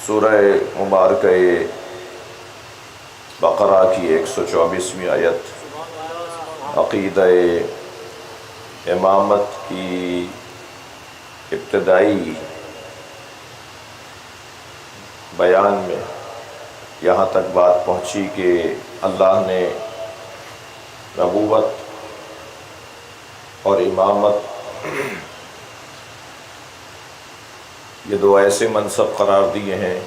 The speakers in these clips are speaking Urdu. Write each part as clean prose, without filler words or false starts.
سورہ مبارکہ بقرہ کی 124ویں آیت عقیدہ امامت کی ابتدائی بیان میں یہاں تک بات پہنچی کہ اللہ نے نبوت اور امامت یہ دو ایسے منصب قرار دیے ہیں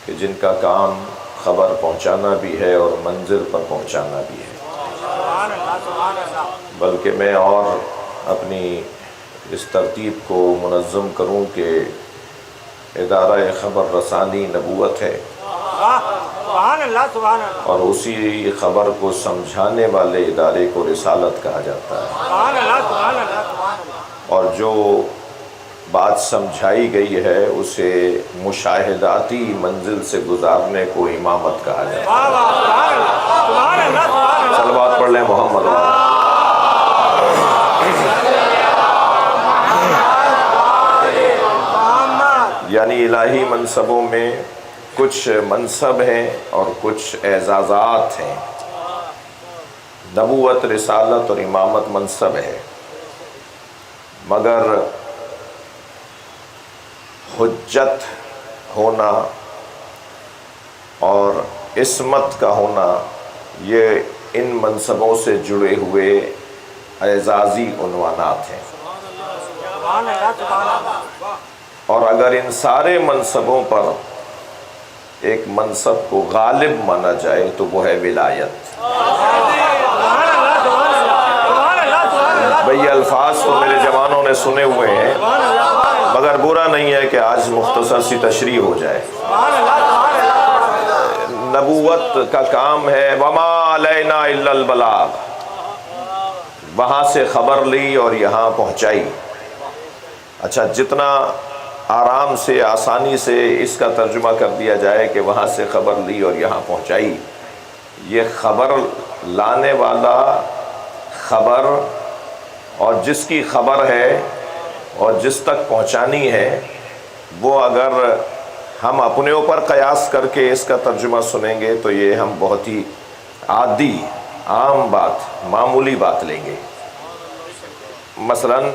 کہ جن کا کام خبر پہنچانا بھی ہے اور منزل پر پہنچانا بھی ہے۔ بلکہ میں اور اپنی اس ترتیب کو منظم کروں کہ ادارہ خبر رسانی نبوت ہے اور اسی خبر کو سمجھانے والے ادارے کو رسالت کہا جاتا ہے، اور جو بات سمجھائی گئی ہے اسے مشاہداتی منزل سے گزارنے کو امامت کہا جاتا ہے۔ صلوات پڑھ لیں محمد والا۔ یعنی الہی منصبوں میں کچھ منصب ہیں اور کچھ اعزازات ہیں۔ نبوت، رسالت اور امامت منصب ہے، مگر حجت ہونا اور عصمت کا ہونا یہ ان منصبوں سے جڑے ہوئے اعزازی عنوانات ہیں، اور اگر ان سارے منصبوں پر ایک منصب کو غالب مانا جائے تو وہ ہے ولایت۔ بھئی الفاظ تو میرے جوانوں نے سنے ہوئے ہیں، مگر برا نہیں ہے کہ آج مختصر سی تشریح ہو جائے۔ نبوت کا کام ہے وما علینا الا البلاغ، وہاں سے خبر لی اور یہاں پہنچائی۔ اچھا، جتنا آرام سے آسانی سے اس کا ترجمہ کر دیا جائے کہ وہاں سے خبر لی اور یہاں پہنچائی، یہ خبر لانے والا خبر اور جس کی خبر ہے اور جس تک پہنچانی ہے، وہ اگر ہم اپنے اوپر قیاس کر کے اس کا ترجمہ سنیں گے تو یہ ہم بہت ہی عادی، عام بات، معمولی بات لیں گے۔ مثلاً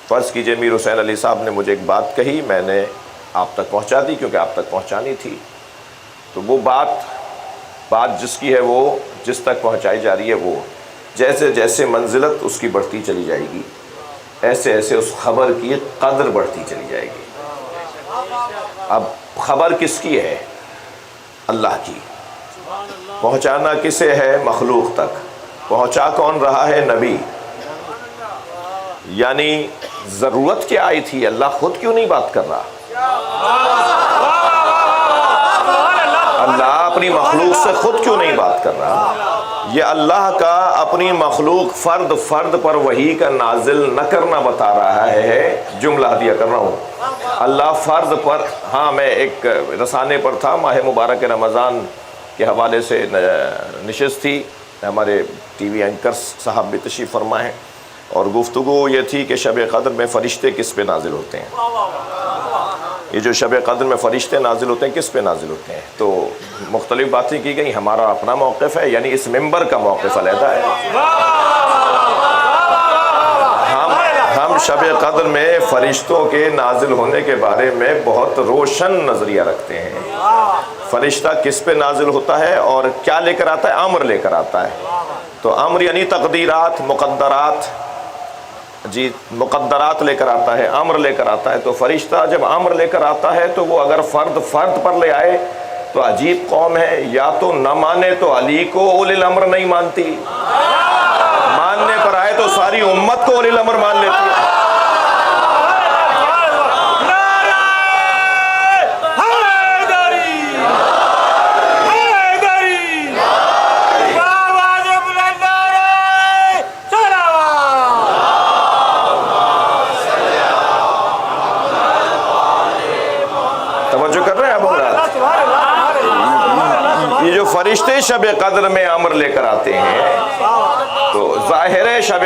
فرض کیجئے میر حسین علی صاحب نے مجھے ایک بات کہی، میں نے آپ تک پہنچا دی کیونکہ آپ تک پہنچانی تھی، تو وہ بات جس کی ہے وہ جس تک پہنچائی جا رہی ہے، وہ جیسے جیسے منزلت اس کی بڑھتی چلی جائے گی ایسے ایسے اس خبر کی قدر بڑھتی چلی جائے گی۔ اب خبر کس کی ہے؟ اللہ کی۔ پہنچانا کسے ہے؟ مخلوق تک۔ پہنچا کون رہا ہے؟ نبی۔ یعنی ضرورت کیا آئی تھی؟ اللہ خود کیوں نہیں بات کر رہا؟ اللہ اپنی مخلوق سے خود کیوں نہیں بات کر رہا؟ یہ اللہ کا اپنی مخلوق فرد فرد پر وحی کا نازل نہ کرنا بتا رہا ہے۔ جملہ ہدیہ کر رہا ہوں، اللہ فرد پر، ہاں میں ایک رسانے پر تھا، ماہ مبارک رمضان کے حوالے سے نشست تھی، ہمارے ٹی وی اینکر صاحب بھی تشریف فرما ہیں، اور گفتگو یہ تھی کہ شب قدر میں فرشتے کس پہ نازل ہوتے ہیں؟ یہ جو شب قدر میں فرشتے نازل ہوتے ہیں کس پہ نازل ہوتے ہیں؟ تو مختلف باتیں کی گئیں، ہمارا اپنا موقف ہے، یعنی اس ممبر کا موقف علیحدہ ہے۔ ہم شب قدر میں فرشتوں کے نازل ہونے کے بارے میں بہت روشن نظریہ رکھتے ہیں۔ فرشتہ کس پہ نازل ہوتا ہے اور کیا لے کر آتا ہے؟ امر لے کر آتا ہے۔ تو امر یعنی تقدیرات، مقدرات، جی مقدرات لے کر آتا ہے، امر لے کر آتا ہے۔ تو فرشتہ جب امر لے کر آتا ہے تو وہ اگر فرد فرد پر لے آئے تو عجیب قوم ہے، یا تو نہ مانے تو علی کو اولی الامر نہیں مانتی، ماننے پر آئے تو ساری امت کو اولی الامر مان لیتی ہے۔ یہ جو فرشتے شب قدر میں امر لے کر آتے ہیں تو ظاہر ہے شب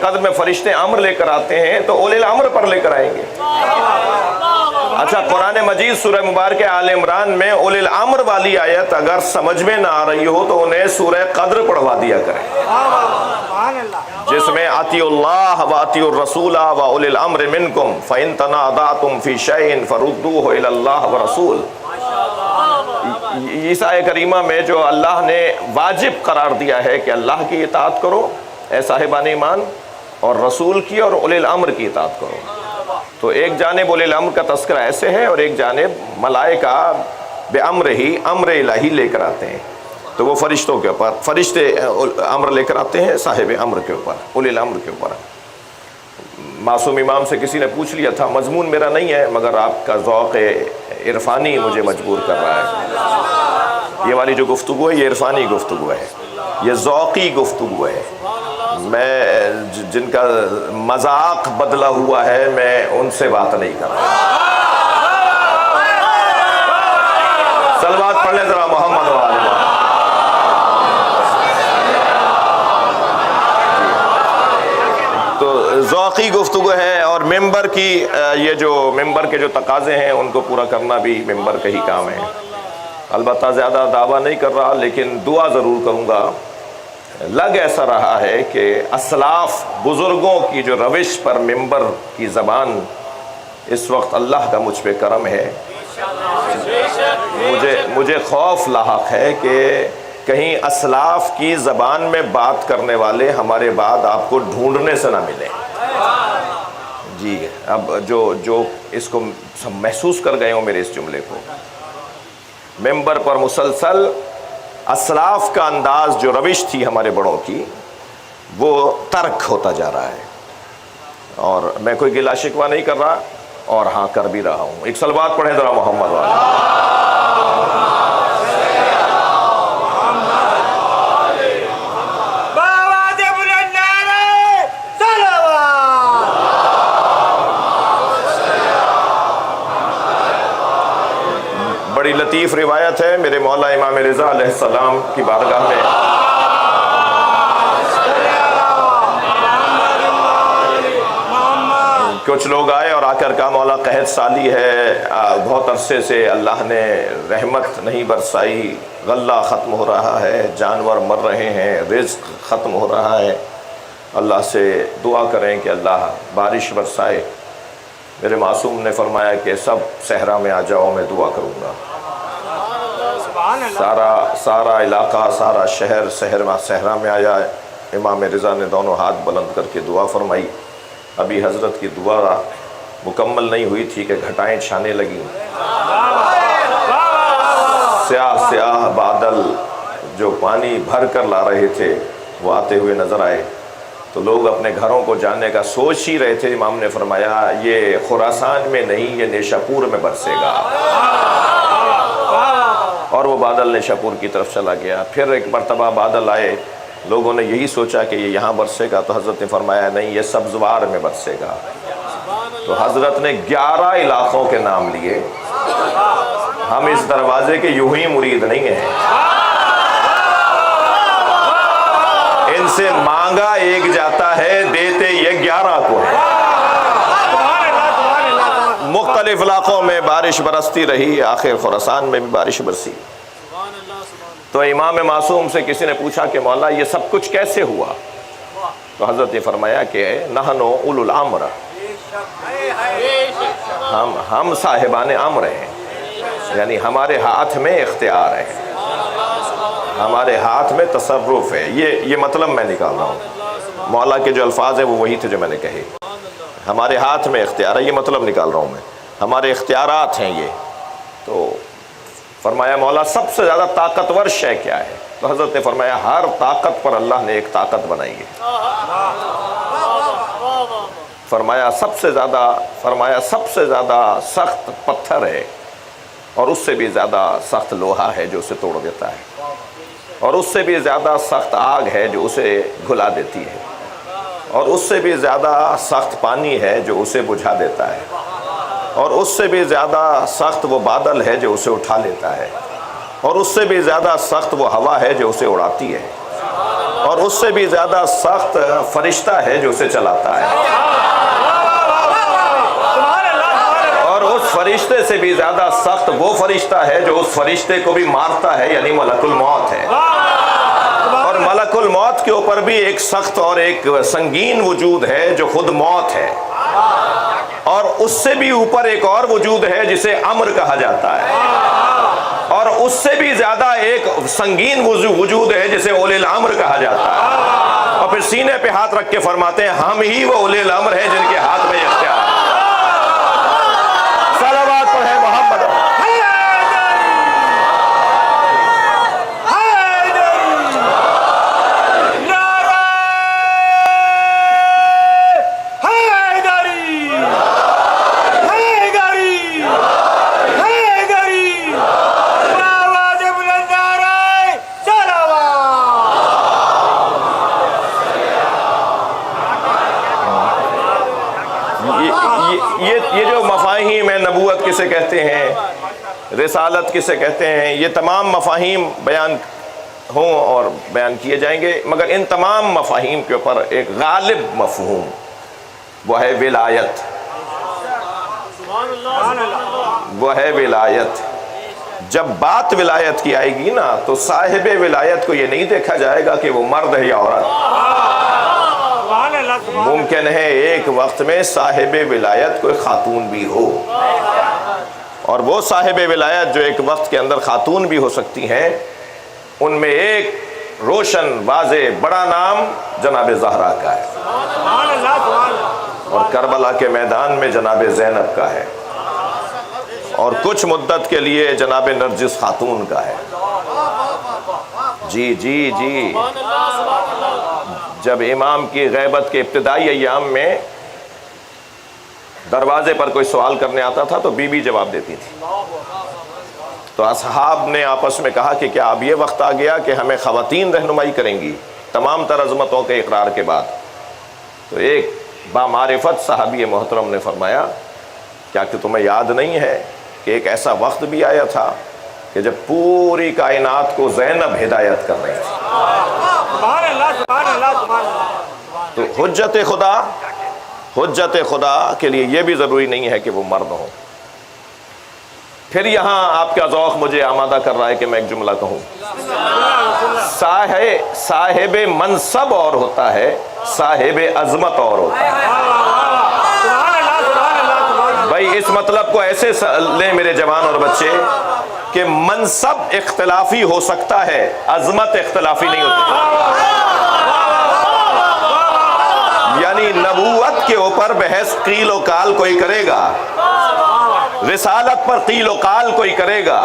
قدر میں فرشتے امر لے کر آتے ہیں تو اولی الامر پر لے کر آئیں گے۔ اچھا قرآن مجید سورہ مبارک آل عمران میں اولی الامر والی آیت اگر سمجھ میں نہ آ رہی ہو تو انہیں سورہ قدر پڑھوا دیا کریں، جس میں اطیعوا اللہ و اطیعوا الرسول و اولی الامر منکم فإن تنازعتم فی شیء فردوہ الی اللہ ورسول۔ اس آیت کریمہ میں جو اللہ نے واجب قرار دیا ہے کہ اللہ کی اطاعت کرو اے صاحبان ایمان، اور رسول کی اور اولی الامر کی اطاعت کرو، تو ایک جانب اولی الامر کا تذکرہ ایسے ہے اور ایک جانب ملائکہ بے امر ہی امر الہی لے کر آتے ہیں، تو وہ فرشتوں کے اوپر، فرشتے امر لے کر آتے ہیں صاحب امر کے اوپر، اولی الامر کے اوپر۔ معصوم امام سے کسی نے پوچھ لیا تھا، مضمون میرا نہیں ہے مگر آپ کا ذوق عرفانی مجھے مجبور کر رہا ہے، یہ والی جو گفتگو ہے یہ عرفانی گفتگو ہے، یہ ذوقی گفتگو ہے، میں جن کا مذاق بدلا ہوا ہے میں ان سے بات نہیں کر رہا۔ صلوات پڑھ لیں ذرا محمد و آل محمد۔ تو ذوقی گفتگو ہے، اور ممبر کی یہ جو ممبر کے جو تقاضے ہیں ان کو پورا کرنا بھی ممبر کا ہی کام ہے۔ البتہ زیادہ دعویٰ نہیں کر رہا لیکن دعا ضرور کروں گا۔ لگ ایسا رہا ہے کہ اسلاف بزرگوں کی جو روش پر ممبر کی زبان، اس وقت اللہ کا مجھ پہ کرم ہے، مجھے خوف لاحق ہے کہ کہیں اسلاف کی زبان میں بات کرنے والے ہمارے بعد آپ کو ڈھونڈنے سے نہ ملیں۔ جی اب جو اس کو محسوس کر گئے ہوں میرے اس جملے کو، ممبر پر مسلسل اسلاف کا انداز جو روش تھی ہمارے بڑوں کی وہ ترک ہوتا جا رہا ہے، اور میں کوئی گلہ شکوہ نہیں کر رہا اور ہاں کر بھی رہا ہوں۔ ایک صلوات پڑھیں ذرا محمد والا۔ بڑی لطیف روایت ہے میرے مولا امام رضا علیہ السلام کی بارگاہ میں، کچھ لوگ آئے اور آ کر کہا مولا قحط سالی ہے، بہت عرصے سے اللہ نے رحمت نہیں برسائی، غلہ ختم ہو رہا ہے، جانور مر رہے ہیں، رزق ختم ہو رہا ہے، اللہ سے دعا کریں کہ اللہ بارش برسائے۔ میرے معصوم نے فرمایا کہ سب صحرا میں آ جاؤ، میں دعا کروں گا۔ سارا علاقہ، سارا شہر صحرا میں آیا۔ امام رضا نے دونوں ہاتھ بلند کر کے دعا فرمائی۔ ابھی حضرت کی دعا مکمل نہیں ہوئی تھی کہ گھٹائیں چھانے لگیں، سیاہ سیاہ بادل جو پانی بھر کر لا رہے تھے وہ آتے ہوئے نظر آئے، تو لوگ اپنے گھروں کو جانے کا سوچ ہی رہے تھے۔ امام نے فرمایا یہ خراسان میں نہیں، یہ نیشا پور میں برسے گا، اور وہ بادل نیشا پور کی طرف چلا گیا۔ پھر ایک مرتبہ بادل آئے، لوگوں نے یہی سوچا کہ یہ یہاں برسے گا، تو حضرت نے فرمایا نہیں، یہ سبزوار میں برسے گا۔ تو حضرت نے 11 علاقوں کے نام لیے۔ ہم اس دروازے کے یوں ہی مرید نہیں ہیں، ان سے مانگا ایک جاتا ہے، دیتے یہ 11 کو ہے۔ مختلف علاقوں میں بارش برستی رہی، آخر خراسان میں بھی بارش برسی۔ تو امام معصوم سے کسی نے پوچھا کہ مولا یہ سب کچھ کیسے ہوا؟ تو حضرت نے فرمایا کہ نحنو اولو الامر، ہم صاحبان امر ہیں، یعنی ہمارے ہاتھ میں اختیار ہے، ہمارے ہاتھ میں تصرف ہے۔ یہ مطلب میں نکال رہا ہوں، مولا کے جو الفاظ ہیں وہ وہی تھے جو میں نے کہے، ہمارے ہاتھ میں اختیار ہے، یہ مطلب نکال رہا ہوں میں، ہمارے اختیارات ہیں یہ۔ تو فرمایا مولا سب سے زیادہ طاقتور شے کیا ہے؟ تو حضرت نے فرمایا ہر طاقت پر اللہ نے ایک طاقت بنائی ہے۔ فرمایا سب سے زیادہ سخت پتھر ہے، اور اس سے بھی زیادہ سخت لوہا ہے جو اسے توڑ دیتا ہے، اور اس سے بھی زیادہ سخت آگ ہے جو اسے گھلا دیتی ہے، اور اس سے بھی زیادہ سخت پانی ہے جو اسے بجھا دیتا ہے، اور اس سے بھی زیادہ سخت وہ بادل ہے جو اسے اٹھا لیتا ہے، اور اس سے بھی زیادہ سخت وہ ہوا ہے جو اسے اڑاتی ہے، اور اس سے بھی زیادہ سخت فرشتہ ہے جو اسے چلاتا ہے، اور اس فرشتے سے بھی زیادہ سخت وہ فرشتہ ہے جو اس فرشتے کو بھی مارتا ہے، یعنی ملک الموت ہے۔ اور ملک الموت کے اوپر بھی ایک سخت اور ایک سنگین وجود ہے جو خود موت ہے، اور اس سے بھی اوپر ایک اور وجود ہے جسے امر کہا جاتا ہے، اور اس سے بھی زیادہ ایک سنگین وجود ہے جسے اولی الامر کہا جاتا ہے۔ اور پھر سینے پہ ہاتھ رکھ کے فرماتے ہیں ہم ہی وہ اولی الامر ہیں جن کے ہاتھ میں اختیار ہے۔ صلوات پڑھیں محمد۔ یہ جو مفاہیم ہیں، نبوت کسے کہتے ہیں، رسالت کسے کہتے ہیں، یہ تمام مفاہیم بیان ہوں اور بیان کیے جائیں گے، مگر ان تمام مفاہیم کے اوپر ایک غالب مفہوم وہ ہے ولایت، وہ ہے ولایت۔ جب بات ولایت کی آئے گی نا تو صاحب ولایت کو یہ نہیں دیکھا جائے گا کہ وہ مرد ہے یا عورت۔ ممکن ہے ایک وقت میں صاحب ولایت کوئی خاتون بھی ہو، اور وہ صاحب ولایت جو ایک وقت کے اندر خاتون بھی ہو سکتی ہیں، ان میں ایک روشن واضح بڑا نام جناب زہرا کا ہے، اور کربلا کے میدان میں جناب زینب کا ہے، اور کچھ مدت کے لیے جناب نرجس خاتون کا ہے۔ جی جی جی، جب امام کی غیبت کے ابتدائی ایام میں دروازے پر کوئی سوال کرنے آتا تھا تو بی بی جواب دیتی تھی، تو اصحاب نے آپس میں کہا کہ کیا اب یہ وقت آ گیا کہ ہمیں خواتین رہنمائی کریں گی تمام تر عظمتوں کے اقرار کے بعد؟ تو ایک بامعرفت صحابی محترم نے فرمایا کیا کہ تمہیں یاد نہیں ہے کہ ایک ایسا وقت بھی آیا تھا کہ جب پوری کائنات کو زینب ہدایت کر رہی تھی۔ تو حجت خدا کے لیے یہ بھی ضروری نہیں ہے کہ وہ مرد ہوں۔ پھر یہاں آپ کا ذوق مجھے آمادہ کر رہا ہے کہ میں ایک جملہ کہوں، صاحب منصب اور ہوتا ہے، صاحب عظمت اور ہوتا ہے۔ بھائی اس مطلب کو ایسے لیں میرے جوان اور بچے کہ منصب اختلافی ہو سکتا ہے، عظمت اختلافی نہیں ہوتی۔ یعنی نبوت کے اوپر بحث قیل و قال کوئی کرے گا، رسالت پر قیل و قال کوئی کرے گا،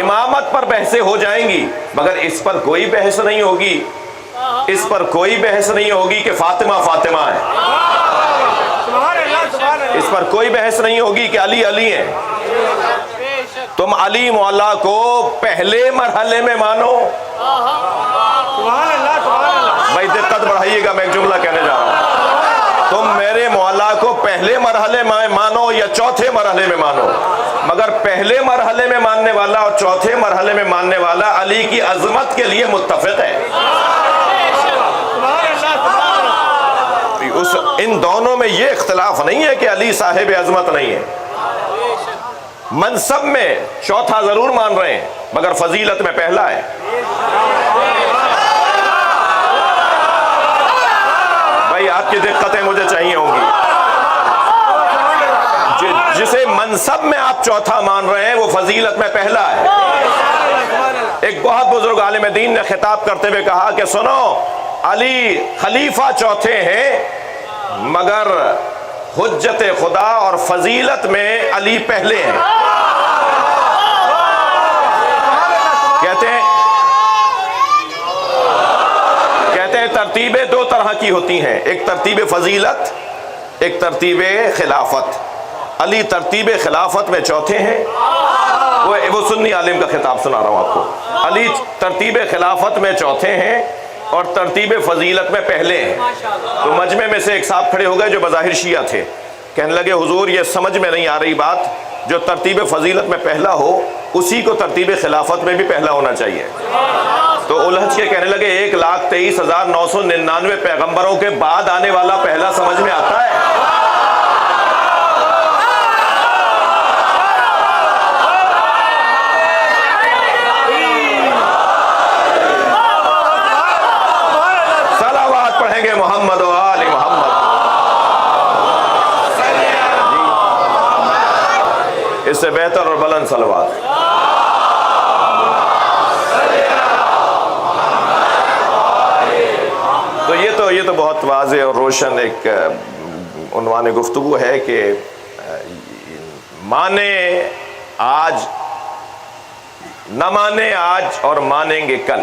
امامت پر بحثیں ہو جائیں گی، مگر اس پر کوئی بحث نہیں ہوگی، اس پر کوئی بحث نہیں ہوگی کہ فاطمہ فاطمہ ہے، اس پر کوئی بحث نہیں ہوگی کہ علی علی ہیں۔ تم علی مولا کو پہلے مرحلے میں مانو۔ بھائی دقت بڑھائیے گا، میں ایک جملہ کہنے جا رہا ہوں۔ تم میرے مولا کو پہلے مرحلے میں مانو یا چوتھے مرحلے میں مانو، مگر پہلے مرحلے میں ماننے والا اور چوتھے مرحلے میں ماننے والا علی کی عظمت کے لیے متفق ہے۔ ان دونوں میں یہ اختلاف نہیں ہے کہ علی صاحب عظمت نہیں ہے۔ منصب میں چوتھا ضرور مان رہے ہیں مگر فضیلت میں پہلا ہے۔ بھائی آپ کی دقتیں مجھے چاہیے ہوں گی۔ جسے منصب میں آپ چوتھا مان رہے ہیں وہ فضیلت میں پہلا ہے۔ ایک بہت بزرگ عالم دین نے خطاب کرتے ہوئے کہا کہ سنو، علی خلیفہ چوتھے ہیں مگر حجت خدا اور فضیلت میں علی پہلے ہیں۔ کہتے ہیں ترتیبیں دو طرح کی ہوتی ہیں، ایک ترتیب فضیلت، ایک ترتیب خلافت۔ علی ترتیب خلافت میں چوتھے ہیں، وہ سنی عالم کا خطاب سنا رہا ہوں آپ کو۔ علی ترتیب خلافت میں چوتھے ہیں اور ترتیب فضیلت میں پہلے ہیں۔ تو مجمع میں سے ایک صاحب کھڑے ہو گئے جو بظاہر شیعہ تھے، کہنے لگے حضور یہ سمجھ میں نہیں آ رہی بات، جو ترتیب فضیلت میں پہلا ہو اسی کو ترتیب خلافت میں بھی پہلا ہونا چاہیے۔ تو الجھ کے کہنے لگے 1,23,999 پیغمبروں کے بعد آنے والا پہلا سمجھ میں آتا ہے؟ اس سے بہتر اور بلند صلوات۔ تو یہ تو بہت واضح اور روشن ایک عنوان گفتگو ہے کہ مانے آج، نہ مانے آج اور مانیں گے کل،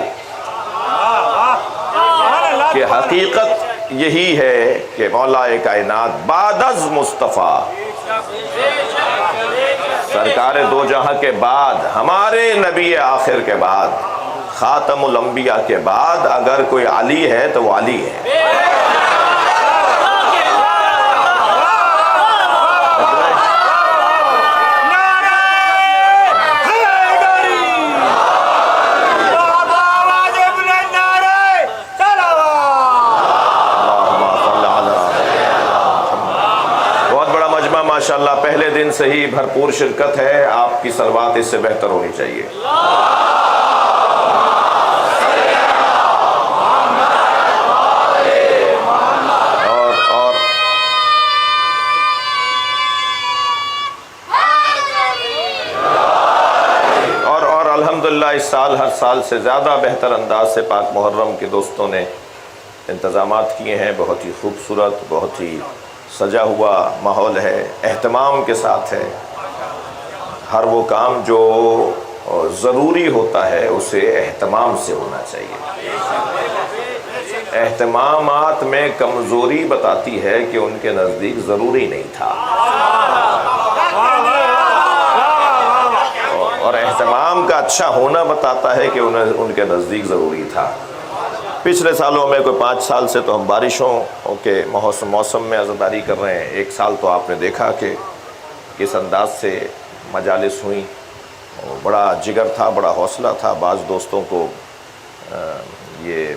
کہ حقیقت یہی ہے کہ مولا کائنات بعد از مصطفیٰ، سرکار دو جہاں کے بعد، ہمارے نبی آخر کے بعد، خاتم الانبیاء کے بعد اگر کوئی علی ہے تو وہ علی ہے۔ ماشاءاللہ پہلے دن سے ہی بھرپور شرکت ہے، آپ کی صلوات اس سے بہتر ہونی چاہیے۔ اور الحمدللہ اس سال ہر سال سے زیادہ بہتر انداز سے پاک محرم کے دوستوں نے انتظامات کیے ہیں، بہت ہی خوبصورت، بہت ہی سجا ہوا ماحول ہے، اہتمام کے ساتھ ہے۔ ہر وہ کام جو ضروری ہوتا ہے اسے اہتمام سے ہونا چاہیے۔ اہتمامات میں کمزوری بتاتی ہے کہ ان کے نزدیک ضروری نہیں تھا، اور اہتمام کا اچھا ہونا بتاتا ہے کہ ان کے نزدیک ضروری تھا۔ پچھلے سالوں میں کوئی 5 سال سے تو ہم بارشوں کے موسم میں عزاداری کر رہے ہیں۔ ایک سال تو آپ نے دیکھا کہ کس انداز سے مجالس ہوئیں، بڑا جگر تھا، بڑا حوصلہ تھا۔ بعض دوستوں کو یہ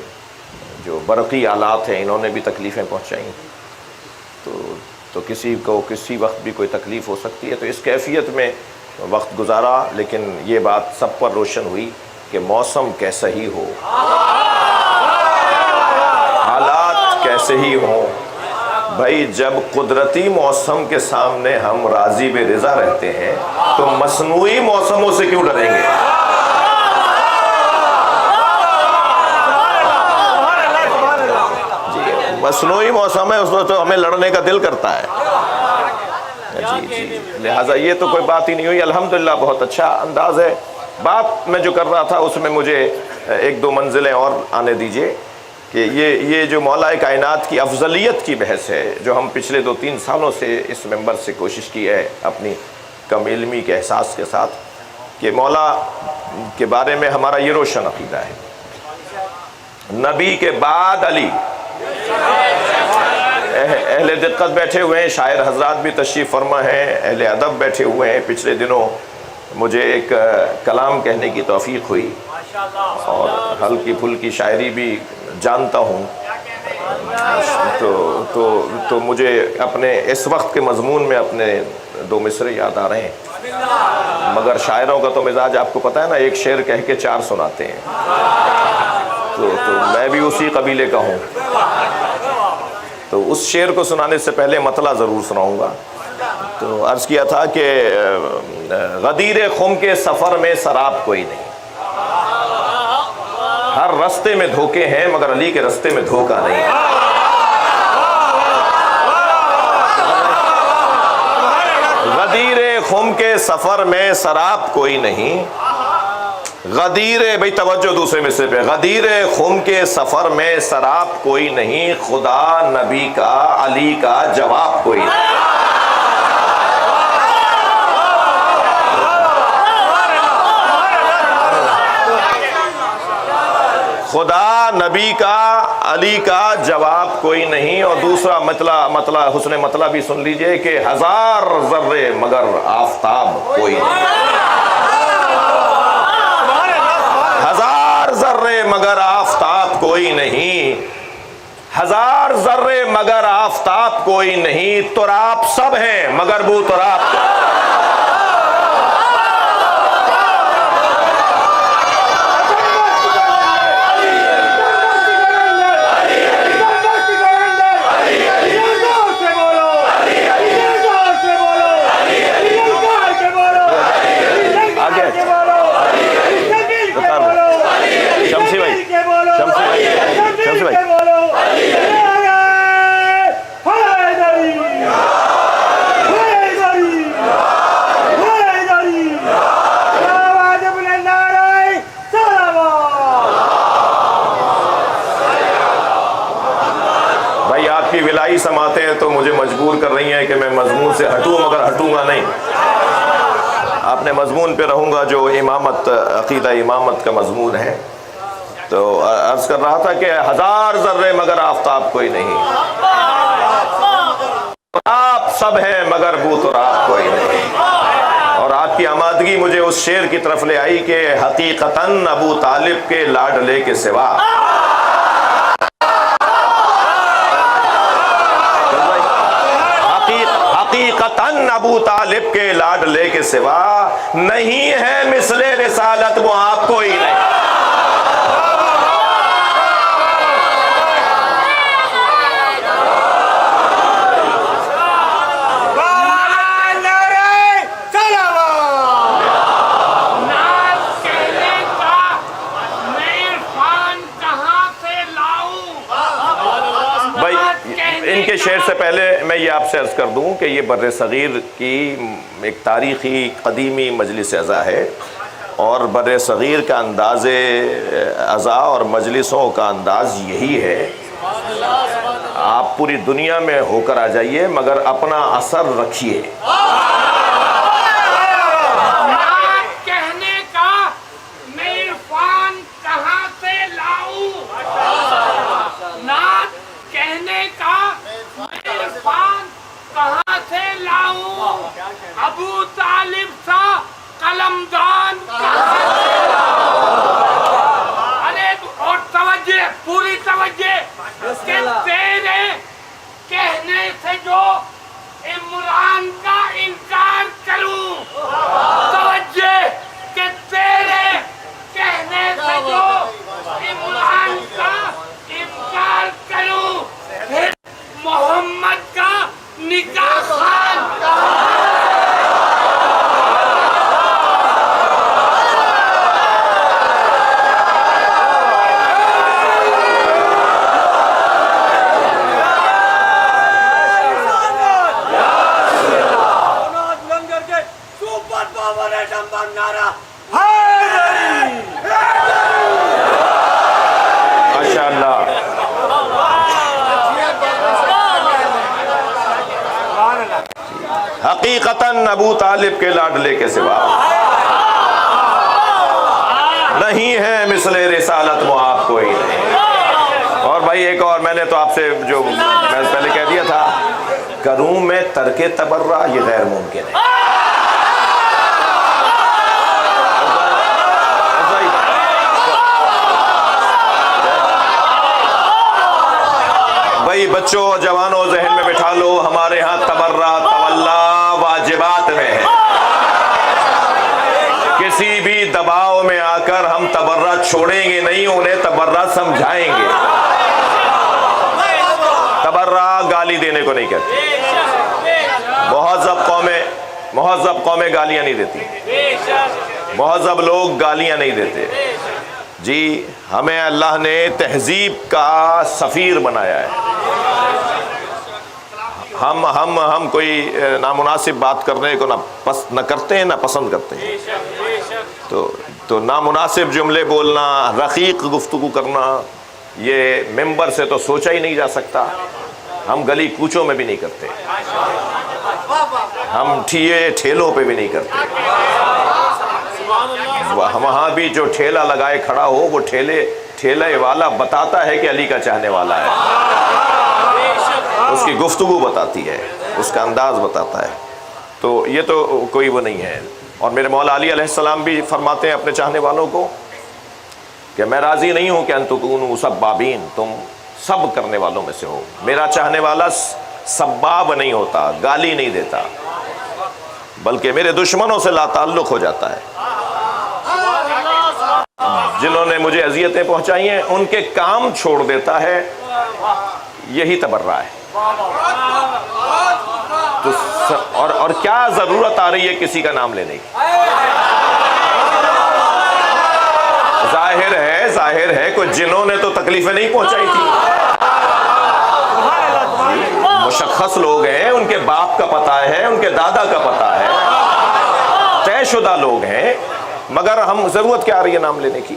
جو برقی آلات ہیں انہوں نے بھی تکلیفیں پہنچائیں، تو کسی کو کسی وقت بھی کوئی تکلیف ہو سکتی ہے، تو اس کیفیت میں وقت گزارا، لیکن یہ بات سب پر روشن ہوئی کہ موسم کیسا ہی ہو، حالات کیسے ہی ہوں، بھائی جب قدرتی موسم کے سامنے ہم راضی بے رضا رہتے ہیں تو مصنوعی موسموں سے کیوں ڈریں گے؟ جی مصنوعی موسم ہے، اس میں تو ہمیں لڑنے کا دل کرتا ہے۔ جی لہٰذا یہ تو کوئی بات ہی نہیں ہوئی، الحمدللہ بہت اچھا انداز ہے۔ بات میں جو کر رہا تھا اس میں مجھے 1-2 منزلیں اور آنے دیجئے کہ یہ جو مولا کائنات کی افضلیت کی بحث ہے، جو ہم پچھلے 2-3 سالوں سے اس ممبر سے کوشش کی ہے اپنی کم علمی کے احساس کے ساتھ، کہ مولا کے بارے میں ہمارا یہ روشن عقیدہ ہے، نبی کے بعد علی۔ اہل دقت بیٹھے ہوئے ہیں، شاعر حضرات بھی تشریف فرما ہیں، اہل ادب بیٹھے ہوئے ہیں۔ پچھلے دنوں مجھے ایک کلام کہنے کی توفیق ہوئی، اور ہلکی پھلکی شاعری بھی جانتا ہوں، تو مجھے اپنے اس وقت کے مضمون میں اپنے 2 مصرے یاد آ رہے ہیں، مگر شاعروں کا تو مزاج آپ کو پتہ ہے نا، ایک شعر کہہ کے 4 سناتے ہیں، تو میں بھی اسی قبیلے کا ہوں، تو اس شعر کو سنانے سے پہلے مطلع ضرور سناؤں گا۔ تو عرض کیا تھا کہ غدیر خم کے سفر میں سراب کوئی نہیں، ہر رستے میں دھوکے ہیں مگر علی کے رستے میں دھوکہ نہیں۔ غدیر خم کے سفر میں سراب کوئی نہیں، غدیر، بھئی توجہ دوسرے مصرے پہ، غدیر خم کے سفر میں سراب کوئی نہیں، خدا نبی کا علی کا جواب کوئی نہیں۔ خدا نبی کا علی کا جواب کوئی نہیں۔ اور دوسرا مطلع حسن مطلع بھی سن لیجئے کہ 1000 ذرے مگر آفتاب کوئی نہیں، 1000 ذرے مگر آفتاب کوئی نہیں، 1000 ذرے مگر آفتاب کوئی نہیں، تراب سب ہیں مگر بو تراب آپ نے مضمون پہ رہوں گا جو امامت، عقیدہ امامت کا مضمون ہے. تو عرض کر رہا تھا کہ 1000 ذرے مگر آفتاب کوئی نہیں، آپ سب ہیں مگر بو تراب کوئی نہیں. اور آپ کی آمادگی مجھے اس شعر کی طرف لے آئی کہ حقیقتاً ابو طالب کے لاڈلے کے سوا، حقیقتاً ابو طالب کے لاڈلے کے سوا نہیں ہے مثل رسالت معاب کوئی نہیں. ان کے شعر سے پہلے میں یہ آپ سے عرض کر دوں کہ یہ بر صغیر کی ایک تاریخی قدیمی مجلس عزا ہے، اور بر صغیر کا انداز عزا اور مجلسوں کا انداز یہی ہے. آپ پوری دنیا میں ہو کر آ جائیے مگر اپنا اثر رکھیے. کہاں سے لاؤں ابو طالب سا قلمدان کہاں سے لاؤں. ارے اور توجہ، پوری توجہ کہ تیرے کہنے سے جو عمران کا انکار کروں، توجہ کہ تیرے کہنے سے جو عمران کا انکار کروں، پھر محمد کا نکاح خان لنگر کے سپر پاور ایٹم بم نعرہ ماشاءاللہ. حقیقتاً ابو طالب کے لاڈلے کے سوا نہیں ہے مثل رسالت معاب کوئی نہیں. اور بھائی ایک اور میں نے تو آپ سے جو میں پہلے کہہ دیا تھا، کروں میں ترک تبرع یہ غیر ممکن ہے. بھائی بچوں جوانوں ذہن میں بٹھا لو، ہمارے ہاں تبرع تولا واجبات میں ہے. کسی بھی دباؤ میں آ کر ہم تبرع چھوڑیں گے نہیں، انہیں تبرع سمجھائیں گے. تبرع گالی دینے کو نہیں کہتے. مہذب قومیں گالیاں نہیں دیتی، مہذب لوگ گالیاں نہیں دیتے. جی ہمیں اللہ نے تہذیب کا سفیر بنایا ہے. ہم کوئی نامناسب بات کرنے کو نہ کرتے ہیں نہ پسند کرتے ہیں. تو نامناسب جملے بولنا، رقیق گفتگو کرنا، یہ ممبر سے تو سوچا ہی نہیں جا سکتا. ہم گلی کوچوں میں بھی نہیں کرتے، ہم ٹھیلوں پہ بھی نہیں کرتے. وہاں بھی جو ٹھیلا لگائے کھڑا ہو وہ ٹھیلے والا بتاتا ہے کہ علی کا چاہنے والا ہے. اس کی گفتگو بتاتی ہے، اس کا انداز بتاتا ہے. تو یہ تو کوئی وہ نہیں ہے. اور میرے مولا علی علیہ السلام بھی فرماتے ہیں اپنے چاہنے والوں کو کہ میں راضی نہیں ہوں کہ ان تکونوا سبابین، تم سب کرنے والوں میں سے ہو. میرا چاہنے والا سباب نہیں ہوتا، گالی نہیں دیتا، بلکہ میرے دشمنوں سے لا تعلق ہو جاتا ہے. جنہوں نے مجھے اذیتیں پہنچائی ہیں ان کے کام چھوڑ دیتا ہے. یہی تبرع ہے. اور کیا ضرورت آ رہی ہے کسی کا نام لینے کی؟ ظاہر ہے کوئی جنہوں نے تو تکلیفیں نہیں پہنچائی تھی. مشخص لوگ ہیں، ان کے باپ کا پتہ ہے، ان کے دادا کا پتہ ہے، طے شدہ لوگ ہیں. مگر ہم ضرورت کیا آ رہی ہے نام لینے کی؟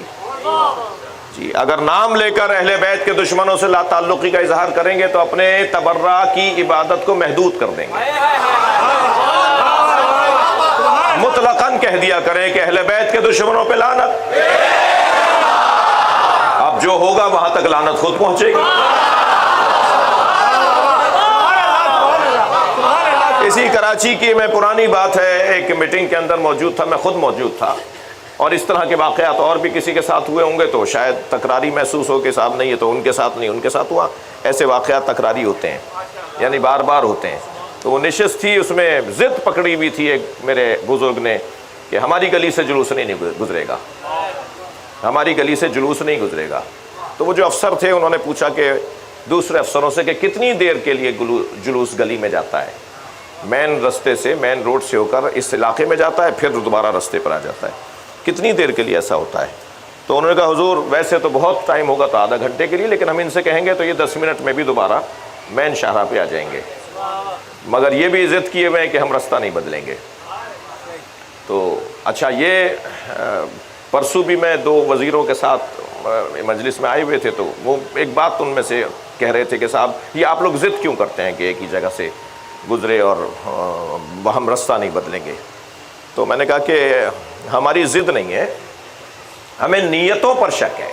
جی اگر نام لے کر اہل بیت کے دشمنوں سے لا تعلقی کا اظہار کریں گے تو اپنے تبرع کی عبادت کو محدود کر دیں گے. مطلقاً کہہ دیا کریں کہ اہل بیت کے دشمنوں پہ لعنت. اب جو ہوگا وہاں تک لعنت خود پہنچے گی. اسی کراچی کی میں پرانی بات ہے، ایک میٹنگ کے اندر موجود تھا، میں خود موجود تھا، اور اس طرح کے واقعات اور بھی کسی کے ساتھ ہوئے ہوں گے تو شاید تکراری محسوس ہو کہ صاحب نہیں ہے تو ان کے ساتھ نہیں، ان کے ساتھ ہوا. ایسے واقعات تکراری ہوتے ہیں، یعنی بار بار ہوتے ہیں. تو وہ نشست تھی، اس میں ضد پکڑی ہوئی تھی ایک میرے بزرگ نے کہ ہماری گلی سے جلوس نہیں گزرے گا، ہماری گلی سے جلوس نہیں گزرے گا. تو وہ جو افسر تھے انہوں نے پوچھا کہ دوسرے افسروں سے کہ کتنی دیر کے لیے جلوس گلی میں جاتا ہے؟ مین رستے سے، مین روڈ سے ہو کر اس علاقے میں جاتا ہے، پھر دوبارہ رستے پر آ جاتا ہے، کتنی دیر کے لیے ایسا ہوتا ہے؟ تو انہوں نے کہا حضور ویسے تو بہت ٹائم ہوگا تو آدھا گھنٹے کے لیے، لیکن ہم ان سے کہیں گے تو یہ 10 منٹ میں بھی دوبارہ مین شاہراہ پہ آ جائیں گے، مگر یہ بھی ضد کیے ہوئے ہیں کہ ہم رستہ نہیں بدلیں گے. تو اچھا، یہ پرسوں بھی میں 2 وزیروں کے ساتھ مجلس میں آئے ہوئے تھے، تو وہ ایک بات ان میں سے کہہ رہے تھے کہ صاحب یہ آپ لوگ ضد کیوں کرتے ہیں کہ ایک ہی جگہ سے گزرے اور ہم رستہ نہیں بدلیں گے؟ تو میں نے کہا کہ ہماری ضد نہیں ہے، ہمیں نیتوں پر شک ہے.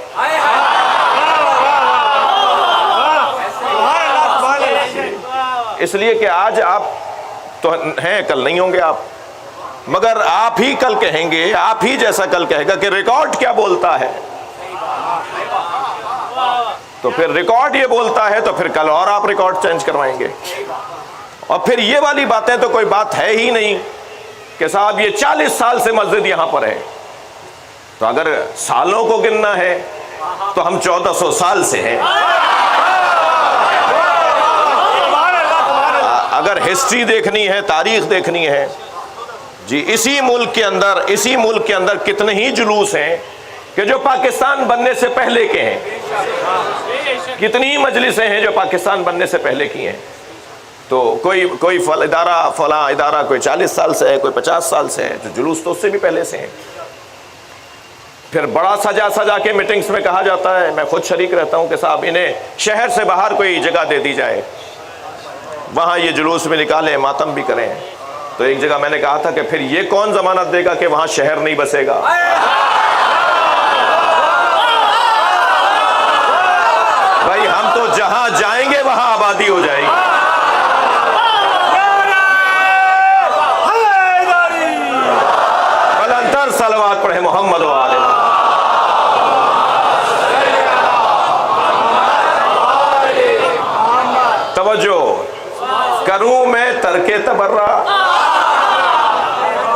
اس لیے کہ آج آپ تو ہیں، کل نہیں ہوں گے آپ، مگر آپ ہی کل کہیں گے، آپ ہی جیسا کل کہے گا کہ ریکارڈ کیا بولتا ہے، تو پھر ریکارڈ یہ بولتا ہے تو پھر کل اور آپ ریکارڈ چینج کروائیں گے. اور پھر یہ والی باتیں تو کوئی بات ہے ہی نہیں کہ صاحب یہ 40 سال سے مسجد یہاں پر ہے. تو اگر سالوں کو گننا ہے تو ہم 1400 سال سے ہیں. اگر ہسٹری دیکھنی ہے، تاریخ دیکھنی ہے، جی اسی ملک کے اندر کتنے ہی جلوس ہیں کہ جو پاکستان بننے سے پہلے کے ہیں، کتنی ہی مجلسیں ہیں جو پاکستان بننے سے پہلے کی ہیں. تو کوئی فلاں ادارہ کوئی 40 سال سے ہے، کوئی 50 سال سے ہے، جو جلوس تو اس سے بھی پہلے سے ہیں. پھر بڑا سجا کے میٹنگز میں کہا جاتا ہے، میں خود شریک رہتا ہوں کہ صاحب انہیں شہر سے باہر کوئی جگہ دے دی جائے، وہاں یہ جلوس میں نکالیں، ماتم بھی کریں. تو ایک جگہ میں نے کہا تھا کہ پھر یہ کون ضمانت دے گا کہ وہاں شہر نہیں بسے گا؟ بھائی ہم تو جہاں جائیں گے وہاں آبادی ہو جائے گی. بلندتر صلوات پڑھے محمد و آلہ. توجہ، کروں میں ترک تبرہ،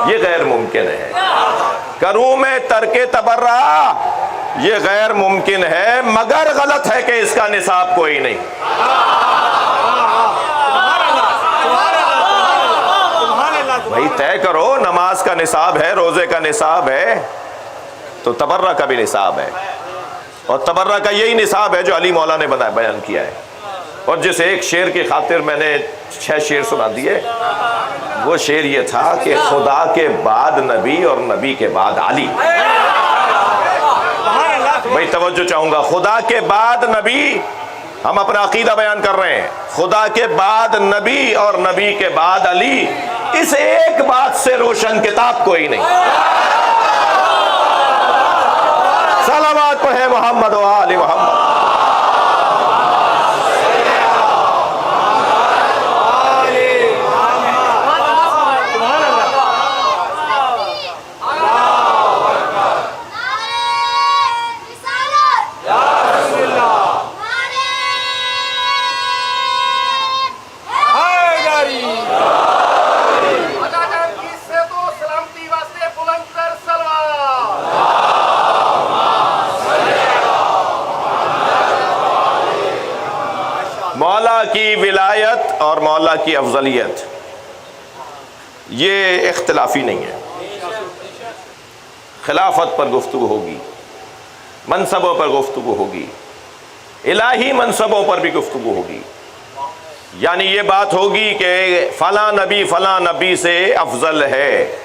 یہ غیر ممکن ہے. کروں میں ترک تبرہ یہ غیر ممکن ہے، مگر غلط ہے کہ اس کا نصاب کوئی نہیں. بھائی طے کرو، نماز کا نصاب ہے، روزے کا نصاب ہے، تو تبرہ کا بھی نصاب ہے. اور تبرہ کا یہی نصاب ہے جو علی مولا نے بیان کیا ہے. اور جس ایک شعر کی خاطر میں نے 6 شعر سنا دیے، وہ شعر یہ تھا کہ خدا کے بعد نبی اور نبی کے بعد علی. بھائی توجہ چاہوں گا، خدا کے بعد نبی، ہم اپنا عقیدہ بیان کر رہے ہیں، خدا کے بعد نبی اور نبی کے بعد علی، اس ایک بات سے روشن کتاب کوئی نہیں. صلوات پڑھے محمد و آل محمد. مولا کی ولایت اور مولا کی افضلیت یہ اختلافی نہیں ہے. خلافت پر گفتگو ہوگی، منصبوں پر گفتگو ہوگی، الہی منصبوں پر بھی گفتگو ہوگی. یعنی یہ بات ہوگی کہ فلاں نبی سے افضل ہے.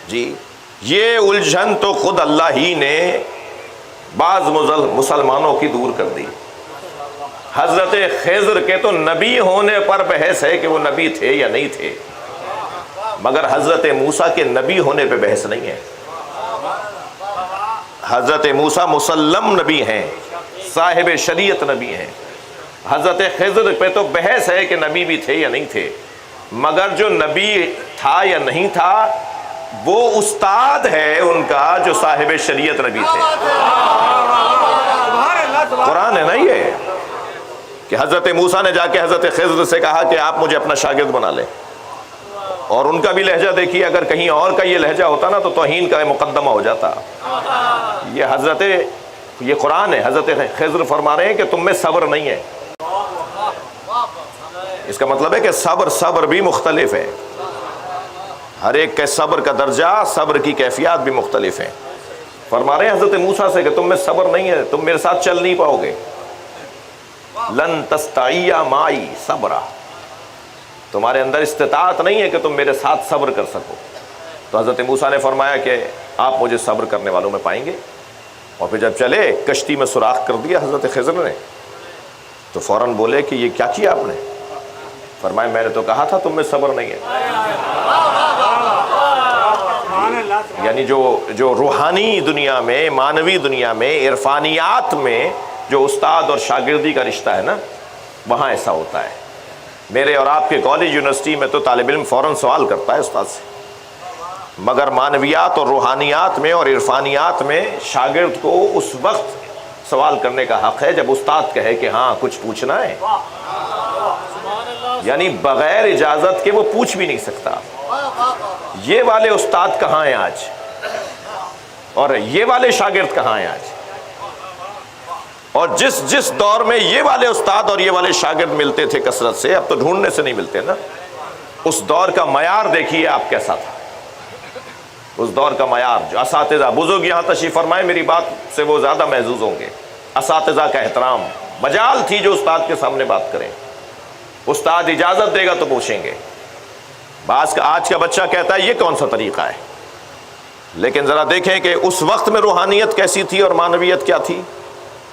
جی یہ الجھن تو خود اللہ ہی نے بعض مسلمانوں کی دور کر دی. حضرت خضر کے تو نبی ہونے پر بحث ہے کہ وہ نبی تھے یا نہیں تھے. مگر حضرت موسیٰ کے نبی ہونے پہ بحث نہیں ہے. حضرت موسیٰ مسلم نبی ہیں، صاحب شریعت نبی ہیں. حضرت خضر پہ تو بحث ہے کہ نبی بھی تھے یا نہیں تھے، مگر جو نبی تھا یا نہیں تھا وہ استاد ہے ان کا جو صاحب شریعت نبی تھے. قرآن ہے نا یہ، کہ حضرت موسیٰ نے جا کے حضرت خضر سے کہا کہ آپ مجھے اپنا شاگرد بنا لیں، اور ان کا بھی لہجہ دیکھیے، اگر کہیں اور کا یہ لہجہ ہوتا نا تو توہین کا مقدمہ ہو جاتا. یہ قرآن ہے. حضرت خضر فرما رہے ہیں کہ تم میں صبر نہیں ہے. اس کا مطلب ہے کہ صبر بھی مختلف ہے، ہر ایک کے صبر کا درجہ، صبر کی کیفیات بھی مختلف ہیں. فرما رہے ہیں حضرت موسیٰ سے کہ تم میں صبر نہیں ہے، تم میرے ساتھ چل نہیں پاؤ گے. لن تستطیع معی صبرا، تمہارے اندر استطاعت نہیں ہے کہ تم میرے ساتھ صبر کر سکو. تو حضرت موسیٰ نے فرمایا کہ آپ مجھے صبر کرنے والوں میں پائیں گے. اور پھر جب چلے کشتی میں سوراخ کر دیا حضرت خضر نے، تو فوراً بولے کہ یہ کیا کیا آپ نے؟ فرمایا میں نے تو کہا تھا تم میں صبر نہیں ہے. یعنی جو روحانی دنیا میں، مانوی دنیا میں، عرفانیات میں جو استاد اور شاگردی کا رشتہ ہے نا، وہاں ایسا ہوتا ہے. میرے اور آپ کے کالج یونیورسٹی میں تو طالب علم فوراً سوال کرتا ہے استاد سے، مگر معنویات اور روحانیات میں اور عرفانیات میں شاگرد کو اس وقت سوال کرنے کا حق ہے جب استاد کہے کہ ہاں کچھ پوچھنا ہے. یعنی بغیر اجازت کے وہ پوچھ بھی نہیں سکتا. یہ والے استاد کہاں ہیں آج، اور یہ والے شاگرد کہاں ہیں آج؟ اور جس دور میں یہ والے استاد اور یہ والے شاگرد ملتے تھے کثرت سے، اب تو ڈھونڈنے سے نہیں ملتے نا. اس دور کا معیار دیکھیے آپ کیسا تھا. اس دور کا معیار، جو اساتذہ بزرگ یہاں تشریف فرمائے، میری بات سے وہ زیادہ محظوظ ہوں گے. اساتذہ کا احترام، مجال تھی جو استاد کے سامنے بات کریں. استاد اجازت دے گا تو پوچھیں گے. آج کا بچہ کہتا ہے یہ کون سا طریقہ ہے، لیکن ذرا دیکھیں کہ اس وقت میں روحانیت کیسی تھی اور معنویت کیا تھی،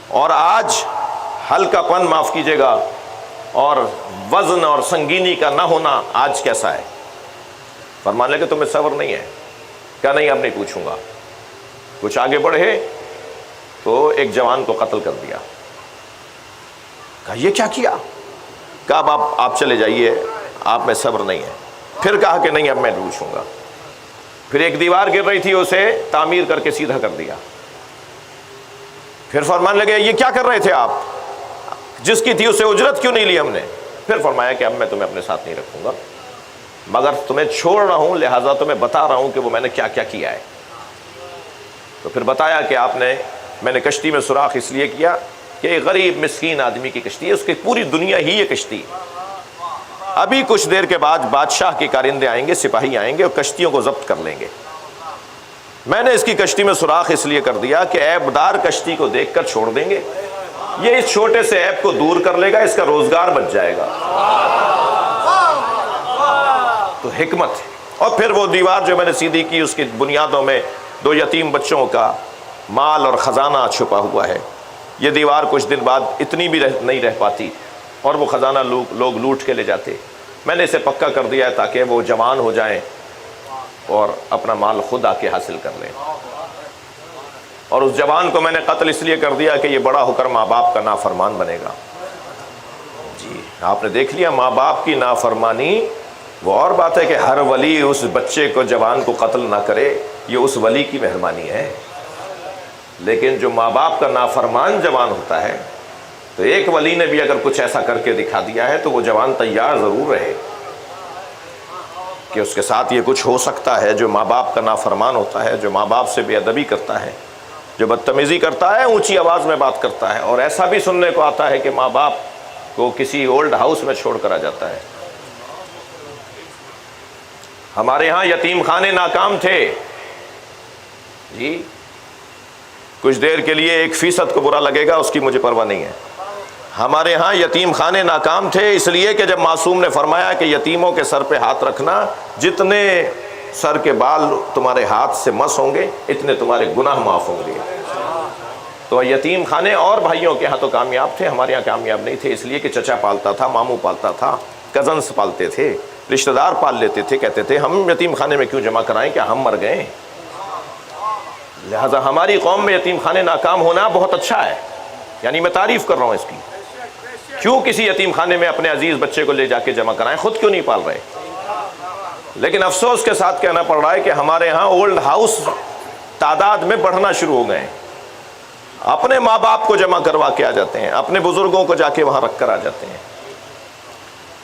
اور آج ہلکا پن، معاف کیجیے گا، اور وزن اور سنگینی کا نہ ہونا آج کیسا ہے. فرمان لے کہ تمہیں صبر نہیں ہے. کیا نہیں، اب نہیں پوچھوں گا. کچھ آگے بڑھے تو ایک جوان کو قتل کر دیا. کہا یہ کیا کیا؟ کہا اب آپ چلے جائیے، آپ میں صبر نہیں ہے. پھر کہا کہ نہیں اب میں پوچھوں گا. پھر ایک دیوار گر رہی تھی، اسے تعمیر کر کے سیدھا کر دیا. پھر فرمان لگے یہ کیا کر رہے تھے آپ، جس کی تھی اسے اجرت کیوں نہیں لی ہم نے؟ پھر فرمایا کہ اب میں تمہیں اپنے ساتھ نہیں رکھوں گا، مگر تمہیں چھوڑ رہا ہوں، لہٰذا تمہیں بتا رہا ہوں کہ وہ میں نے کیا کیا کیا ہے. تو پھر بتایا کہ میں نے کشتی میں سوراخ اس لیے کیا کہ ایک غریب مسکین آدمی کی کشتی ہے، اس کی پوری دنیا ہی یہ کشتی. ابھی کچھ دیر کے بعد بادشاہ کے کارندے آئیں گے، سپاہی آئیں گے اور کشتیوں کو ضبط کر لیں گے. میں نے اس کی کشتی میں سوراخ اس لیے کر دیا کہ عیب دار کشتی کو دیکھ کر چھوڑ دیں گے، یہ اس چھوٹے سے عیب کو دور کر لے گا، اس کا روزگار بچ جائے گا. تو حکمت. اور پھر وہ دیوار جو میں نے سیدھی کی، اس کی بنیادوں میں 2 یتیم بچوں کا مال اور خزانہ چھپا ہوا ہے. یہ دیوار کچھ دن بعد اتنی بھی نہیں رہ پاتی اور وہ خزانہ لوگ لوٹ کے لے جاتے. میں نے اسے پکا کر دیا ہے تاکہ وہ جوان ہو جائیں اور اپنا مال خود آ کے حاصل کر لیں. اور اس جوان کو میں نے قتل اس لیے کر دیا کہ یہ بڑا ہو کر ماں باپ کا نافرمان بنے گا. جی آپ نے دیکھ لیا، ماں باپ کی نافرمانی. وہ اور بات ہے کہ ہر ولی اس بچے کو، جوان کو قتل نہ کرے، یہ اس ولی کی مہربانی ہے. لیکن جو ماں باپ کا نافرمان جوان ہوتا ہے، تو ایک ولی نے بھی اگر کچھ ایسا کر کے دکھا دیا ہے تو وہ جوان تیار ضرور رہے کہ اس کے ساتھ یہ کچھ ہو سکتا ہے. جو ماں باپ کا نافرمان ہوتا ہے، جو ماں باپ سے بے ادبی کرتا ہے، جو بدتمیزی کرتا ہے، اونچی آواز میں بات کرتا ہے، اور ایسا بھی سننے کو آتا ہے کہ ماں باپ کو کسی اولڈ ہاؤس میں چھوڑ کر آ جاتا ہے. ہمارے ہاں یتیم خانے ناکام تھے جی. کچھ دیر کے لیے 1% کو برا لگے گا، اس کی مجھے پرواہ نہیں ہے. ہمارے ہاں یتیم خانے ناکام تھے اس لیے کہ جب معصوم نے فرمایا کہ یتیموں کے سر پہ ہاتھ رکھنا، جتنے سر کے بال تمہارے ہاتھ سے مس ہوں گے اتنے تمہارے گناہ معاف ہوں گے. تو یتیم خانے اور بھائیوں کے ہاں تو کامیاب تھے، ہمارے ہاں کامیاب نہیں تھے، اس لیے کہ چچا پالتا تھا، ماموں پالتا تھا، کزنس پالتے تھے. رشتہ دار پال لیتے تھے، کہتے تھے ہم یتیم خانے میں کیوں جمع کرائیں، کیا ہم مر گئے؟ لہذا ہماری قوم میں یتیم خانے ناکام ہونا بہت اچھا ہے، یعنی میں تعریف کر رہا ہوں اس کی۔ کیوں کسی یتیم خانے میں اپنے عزیز بچے کو لے جا کے جمع کرائیں، خود کیوں نہیں پال رہے؟ لیکن افسوس کے ساتھ کہنا پڑ رہا ہے کہ ہمارے ہاں اولڈ ہاؤس تعداد میں بڑھنا شروع ہو گئے ہیں، اپنے ماں باپ کو جمع کروا کے آ جاتے ہیں، اپنے بزرگوں کو جا کے وہاں رکھ کر آ جاتے ہیں،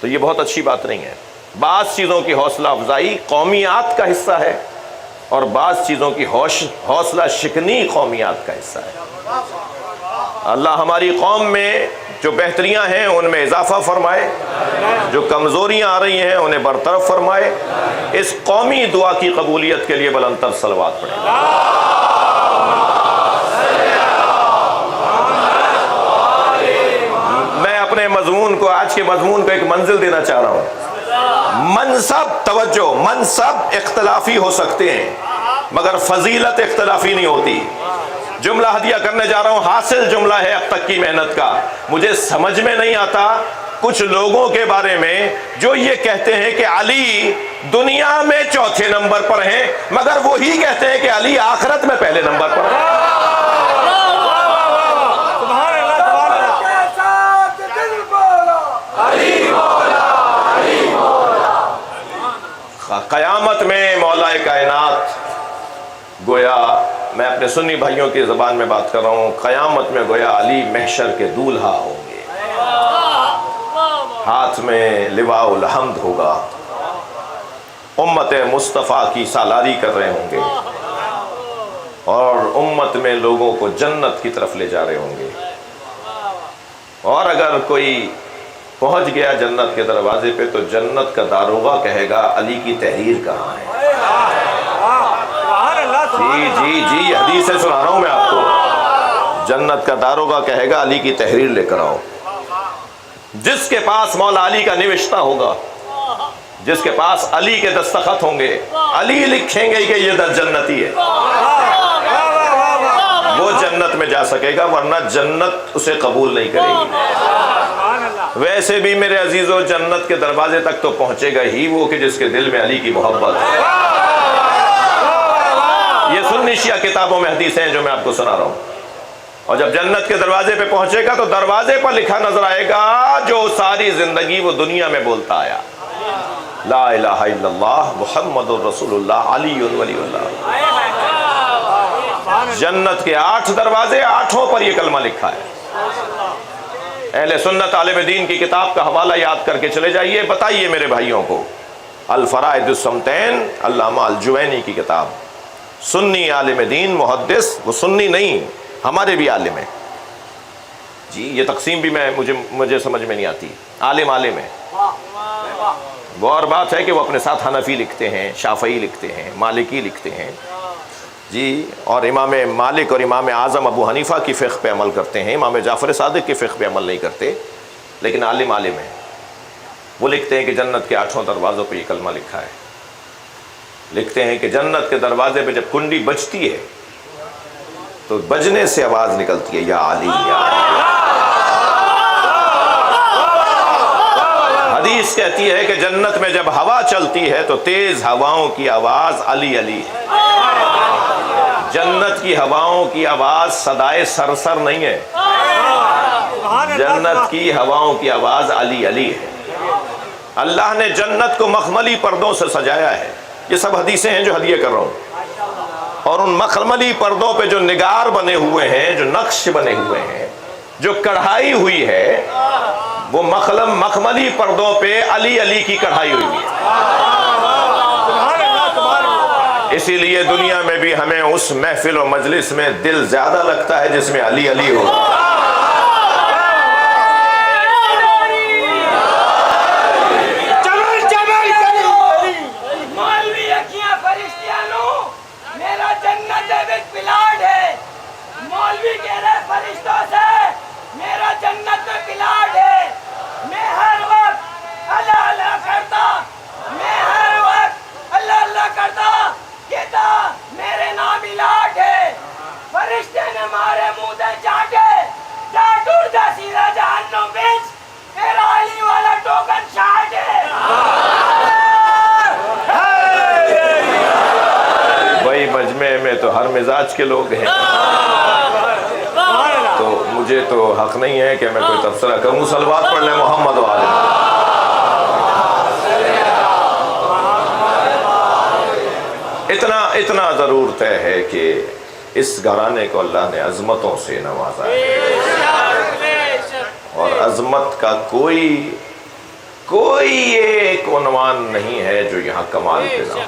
تو یہ بہت اچھی بات نہیں ہے۔ بعض چیزوں کی حوصلہ افزائی قومیات کا حصہ ہے اور بعض چیزوں کی حوصلہ شکنی قومیات کا حصہ ہے۔ اللہ ہماری قوم میں جو بہتریاں ہیں ان میں اضافہ فرمائے، جو کمزوریاں آ رہی ہیں انہیں برطرف فرمائے۔ اس قومی دعا کی قبولیت کے لیے بلند تر صلوات پڑھیں۔ میں اپنے مضمون کو، آج کے مضمون کو ایک منزل دینا چاہ رہا ہوں۔ منصب، توجہ، منصب اختلافی ہو سکتے ہیں مگر فضیلت اختلافی نہیں ہوتی۔ جملہ ہدیہ کرنے جا رہا ہوں، حاصل جملہ ہے اب تک کی محنت کا۔ مجھے سمجھ میں نہیں آتا کچھ لوگوں کے بارے میں جو یہ کہتے ہیں کہ علی دنیا میں چوتھے نمبر پر ہیں مگر وہی کہتے ہیں کہ علی آخرت میں پہلے نمبر پر ہیں۔ قیامت میں مولا کائنات گویا، میں اپنے سنی بھائیوں کی زبان میں بات کر رہا ہوں، قیامت میں گویا علی محشر کے دولہا ہوں گے، ہاتھ میں لواء الحمد ہوگا، امت مصطفیٰ کی سالاری کر رہے ہوں گے اور امت میں لوگوں کو جنت کی طرف لے جا رہے ہوں گے۔ اور اگر کوئی پہنچ گیا جنت کے دروازے پہ تو جنت کا داروغہ کہے گا علی کی تحریر کہاں ہے؟ جی حدیث سے سنا رہا ہوں میں آپ کو۔ جنت کا داروغہ کہے گا علی کی تحریر لے کر آؤ۔ جس کے پاس مولا علی کا نوشتہ ہوگا، جس کے پاس علی کے دستخط ہوں گے، علی لکھیں گے کہ یہ جنتی ہے، وہ جنت میں جا سکے گا، ورنہ جنت اسے قبول نہیں کرے گی۔ ویسے بھی میرے عزیزو جنت کے دروازے تک تو پہنچے گا ہی وہ کہ جس کے دل میں علی کی محبت ہے۔ یہ سنی شیعہ کتابوں میں حدیث ہیں جو میں آپ کو سنا رہا ہوں۔ اور جب جنت کے دروازے پہ پہنچے گا تو دروازے پر لکھا نظر آئے گا جو ساری زندگی وہ دنیا میں بولتا آیا، لا الہ الا اللہ محمد الرسول اللہ علی ولی اللہ۔ جنت کے 8 دروازے، 8 پر یہ کلمہ لکھا ہے۔ اہل سنت عالم دین کی کتاب کا حوالہ یاد کر کے چلے جائیے، بتائیے میرے بھائیوں کو، الفرائض الصمتین، علامہ الجوینی کی کتاب، سنی عالم دین محدث، وہ سنی نہیں ہمارے بھی عالم ہیں جی، یہ تقسیم بھی مجھے سمجھ میں نہیں آتی، عالم ہے۔ وہ اور بات ہے کہ وہ اپنے ساتھ حنفی لکھتے ہیں، شافعی لکھتے ہیں، مالکی لکھتے ہیں جی، اور امام مالک اور امام اعظم ابو حنیفہ کی فقہ پہ عمل کرتے ہیں، امام جعفر صادق کی فقہ پہ عمل نہیں کرتے، لیکن عالم ہے۔ وہ لکھتے ہیں کہ جنت کے 8 دروازوں پہ یہ کلمہ لکھا ہے۔ لکھتے ہیں کہ جنت کے دروازے پہ جب کنڈی بجتی ہے تو بجنے سے آواز نکلتی ہے، یا علی یا علی۔ حدیث کہتی ہے کہ جنت میں جب ہوا چلتی ہے تو تیز ہواؤں کی آواز علی علی ہے۔ جنت کی ہواؤں کی آواز صدائے سرسر نہیں ہے، جنت کی ہواؤں کی آواز علی علی ہے۔ اللہ نے جنت کو مخملی پردوں سے سجایا ہے، یہ سب حدیثیں ہیں جو ہدیہ کر رہا ہوں، اور ان مخملی پردوں پہ جو نگار بنے ہوئے ہیں، جو نقش بنے ہوئے ہیں، جو کڑھائی ہوئی ہے، وہ مخملی پردوں پہ علی علی کی کڑھائی ہوئی ہے۔ اسی لیے دنیا میں بھی ہمیں اس محفل و مجلس میں دل زیادہ لگتا ہے جس میں علی علی ہو۔ میرے نام علاج ہے، فرشتے نے مارے منہ دے چاٹے، جا ٹوٹ جا سیدھا جہنم بچ، میرا علی والا ٹوکن شاٹ ہے۔ میں تو ہر مزاج کے لوگ ہیں، تو مجھے تو حق نہیں ہے کہ میں کوئی تبصرہ کروں. صلوات پڑھ لیں محمد والے. اتنا ضرور طے ہے کہ اس گھرانے کو اللہ نے عظمتوں سے نوازا ہے، اور عظمت کا کوئی ایک عنوان نہیں ہے جو یہاں کمال کے نہ ہو.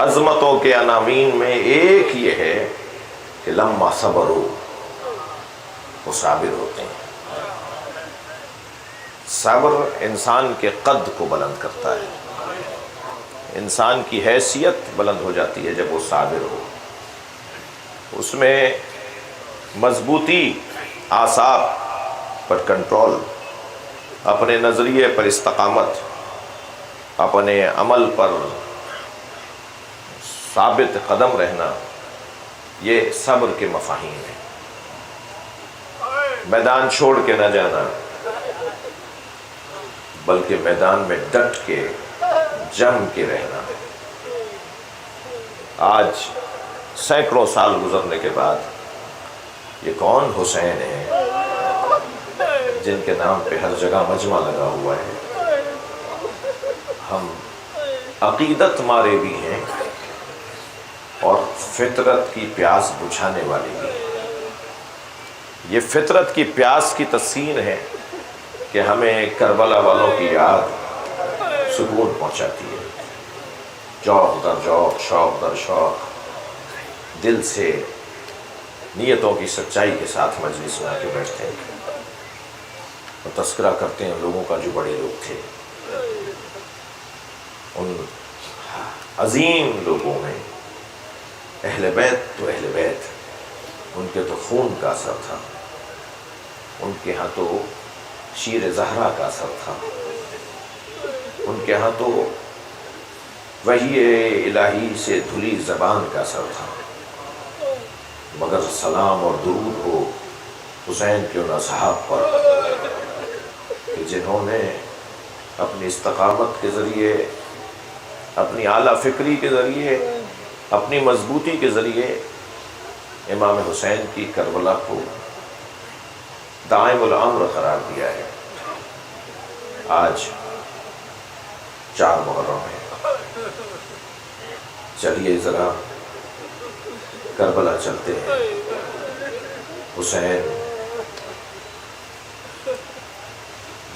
عظمتوں کے عناوین میں ایک یہ ہے کہ لما صبروا، وہ صابر ہوتے ہیں. صبر انسان کے قد کو بلند کرتا ہے، انسان کی حیثیت بلند ہو جاتی ہے جب وہ صابر ہو. اس میں مضبوطی، اعصاب پر کنٹرول، اپنے نظریے پر استقامت، اپنے عمل پر ثابت قدم رہنا، یہ صبر کے مفاہیم ہیں. میدان چھوڑ کے نہ جانا، بلکہ میدان میں ڈٹ کے جم کے رہنا. آج سینکڑوں سال گزرنے کے بعد یہ کون حسین ہیں جن کے نام پہ ہر جگہ مجمع لگا ہوا ہے؟ ہم عقیدت مارے بھی ہیں اور فطرت کی پیاس بجھانے والے بھی ہیں. یہ فطرت کی پیاس کی تسکین ہے کہ ہمیں کربلا والوں کی یاد سکون پہنچاتی ہے. ذوق در ذوق، شوق در شوق، دل سے نیتوں کی سچائی کے ساتھ مجلس میں آ کے بیٹھتے ہیں اور تذکرہ کرتے ہیں لوگوں کا جو بڑے لوگ تھے. ان عظیم لوگوں میں اہل بیت تو اہل بیت، ان کے تو خون کا اثر تھا، ان کے ہاں تو شیر زہرا کا اثر تھا، ان کے ہاں تو وحی الہی سے دھلی زبان کا اثر تھا. مگر سلام اور درود ہو حسین کے ان اصحاب پر کہ جنہوں نے اپنی استقامت کے ذریعے، اپنی اعلیٰ فکری کے ذریعے، اپنی مضبوطی کے ذریعے امام حسین کی کربلا کو دائم الامر قرار دیا ہے. آج 4 محرم ہے. چلیے ذرا کربلا چلتے ہیں. حسین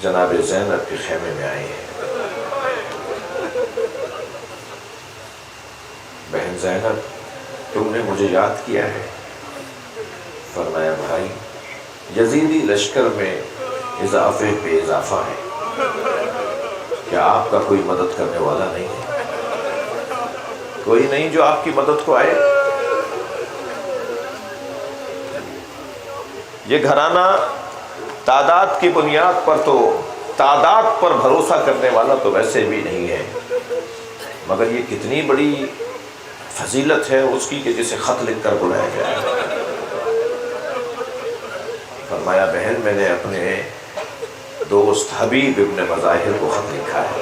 جناب زینب کے خیمے میں آئے ہیں. بہن زینب، تم نے مجھے یاد کیا ہے؟ فرمایا بھائی، یزیدی لشکر میں اضافے پہ اضافہ ہے، کیا آپ کا کوئی مدد کرنے والا نہیں ہے؟ کوئی نہیں جو آپ کی مدد کو آئے؟ یہ گھرانہ تعداد کی بنیاد پر تو، تعداد پر بھروسہ کرنے والا تو ویسے بھی نہیں ہے، مگر یہ کتنی بڑی فضیلت ہے اس کی کہ جسے خط لکھ کر بلایا گیا ہے. فرمایا بہن، میں نے اپنے دوست حبیب ابن مظاہر کو خط لکھا ہے.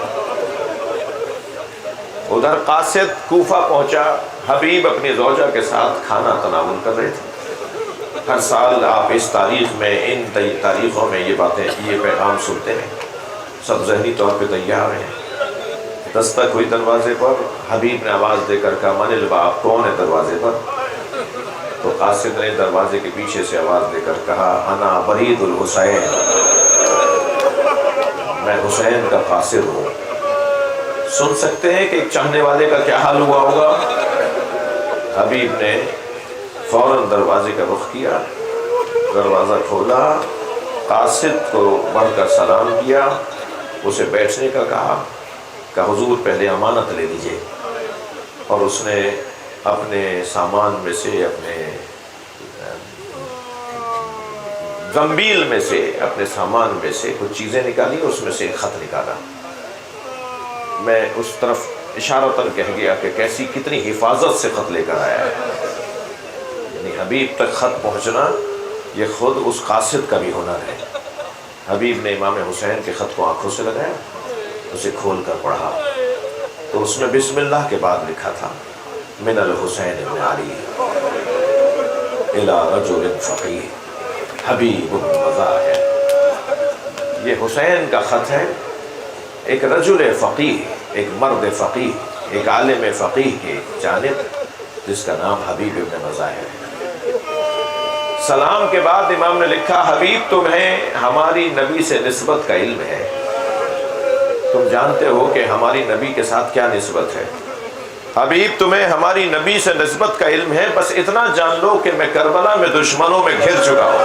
ادھر قاصد کوفہ پہنچا. حبیب اپنی زوجہ کے ساتھ کھانا تناول کر رہے تھے. ہر سال آپ اس تاریخ میں، ان تاریخوں میں یہ باتیں، یہ پیغام سنتے ہیں. سب ذہنی طور پہ تیار ہیں. دستک ہوئی دروازے پر. حبیب نے آواز دے کر کہا من الباب، کون ہے دروازے پر؟ تو قاصد نے دروازے کے پیچھے سے آواز دے کر کہا انا برید الحسین، میں حسین کا قاصد ہوں. سن سکتے ہیں کہ ایک چاہنے والے کا کیا حال ہوا ہوگا. حبیب نے فوراً دروازے کا رخ کیا، دروازہ کھولا، قاصد کو بڑھ کر سلام کیا، اسے بیٹھنے کا کہا کہ حضور پہلے امانت لے لیجئے. اور اس نے اپنے سامان میں سے، اپنے زنبیل میں سے، اپنے سامان میں سے کچھ چیزیں نکالی، اس میں سے ایک خط نکالا. میں اس طرف اشارتاً کہہ گیا کہ کیسی، کتنی حفاظت سے خط لے کر آیا ہے. یعنی حبیب تک خط پہنچنا یہ خود اس قاصد کا بھی ہنر ہے. حبیب نے امام حسین کے خط کو آنکھوں سے لگایا، اسے کھول کر پڑھا تو اس میں بسم اللہ کے بعد لکھا تھا من الحسین ابن علی الی رجل فقیہ حبیب المظاہر. یہ حسین کا خط ہے ایک رجل فقیہ، ایک مرد فقیہ، ایک عالم فقیہ کی جانب جس کا نام حبیب ابن مظاہر ہے. سلام کے بعد امام نے لکھا حبیب تمہیں ہماری نبی سے نسبت کا علم ہے، تم جانتے ہو کہ ہماری نبی کے ساتھ کیا نسبت ہے. حبیب تمہیں ہماری نبی سے نسبت کا علم ہے، بس اتنا جان لو کہ میں کربلا میں دشمنوں میں گھر چکا ہوں.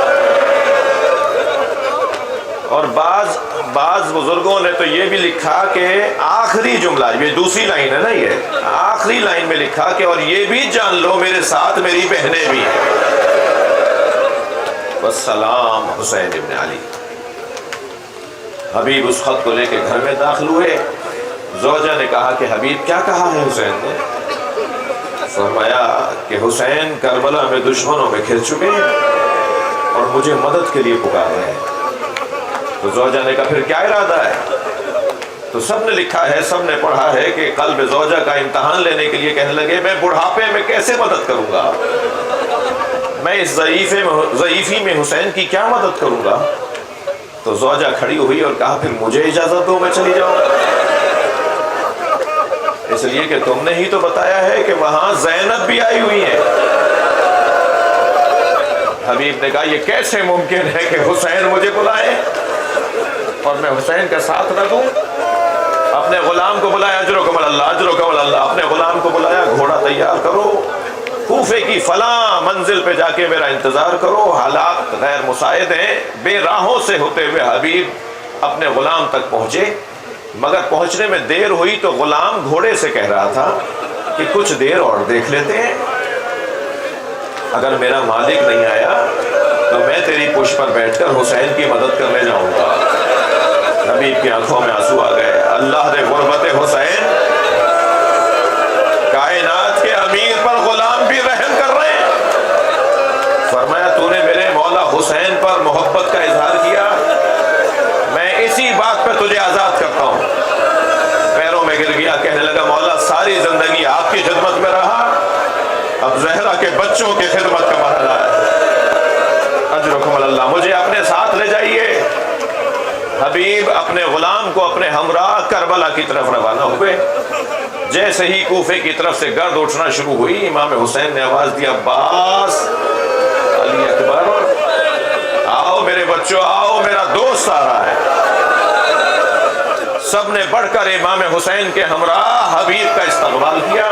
اور بعض بزرگوں نے تو یہ بھی لکھا کہ آخری جملہ، یہ دوسری لائن ہے نا، یہ آخری لائن میں لکھا کہ اور یہ بھی جان لو میرے ساتھ میری بہنیں بھی ہیں. والسلام حسین ابن علی. حبیب اس خط کو لے کے گھر میں داخل ہوئے. زوجہ نے کہا کہ حبیب کیا کہا ہے حسین نے؟ فرمایا کہ حسین کربلا میں دشمنوں میں گھر چکے ہیں اور مجھے مدد کے لیے پکار رہے ہیں. تو زوجہ نے کہا پھر کیا ارادہ ہے؟ تو سب نے لکھا ہے، سب نے پڑھا ہے کہ قلب زوجہ کا امتحان لینے کے لیے کہنے لگے میں بڑھاپے میں کیسے مدد کروں گا، میں اس ضعیفی میں حسین کی کیا مدد کروں گا. تو زوجہ کھڑی ہوئی اور کہا پھر مجھے اجازت دو میں چلی جاؤں، اس لیے کہ تم نے ہی تو بتایا ہے کہ وہاں زینب بھی آئی ہوئی ہے. حبیب نے کہا یہ کیسے ممکن ہے کہ حسین مجھے بلائے اور میں حسین کا ساتھ نہ دوں. اپنے غلام کو بلایا، اجرکم اللہ اجرکم اللہ، اپنے غلام کو بلایا گھوڑا تیار کرو، کوفے کی فلاں منزل پہ جا کے میرا انتظار کرو، حالات غیر مساعد ہیں. بے راہوں سے ہوتے ہوئے حبیب اپنے غلام تک پہنچے، مگر پہنچنے میں دیر ہوئی تو غلام گھوڑے سے کہہ رہا تھا کہ کچھ دیر اور دیکھ لیتے ہیں، اگر میرا مالک نہیں آیا تو میں تیری پشت پر بیٹھ کر حسین کی مدد کرنے جاؤں گا. حبیب کی آنکھوں میں آنسو آ گئے. اللہ دے غربت حسین، کائنات کے امیر پر غلام بھی رحم کر رہے ہیں. فرمایا تو نے میرے مولا حسین پر محبت کا اظہار کیا، میں اسی بات پہ تجھے آزاد کرتا ہوں. پیروں میں گر گیا، کہنے لگا مولا ساری زندگی آپ کی خدمت میں رہا، اب زہرا کے بچوں کی خدمت کا مرحلہ ہے. اجرکم اللہ، مجھے اپنے ساتھ لے جائیے. حبیب اپنے غلام کو اپنے ہمراہ کربلا کی طرف روانہ ہوئے. جیسے ہی کوفے کی طرف سے گرد اٹھنا شروع ہوئی، امام حسین نے آواز دی عباس، علی اکبر، آؤ میرے بچوں آؤ، میرا دوست آ رہا ہے. سب نے بڑھ کر امام حسین کے ہمراہ حبیب کا استقبال کیا.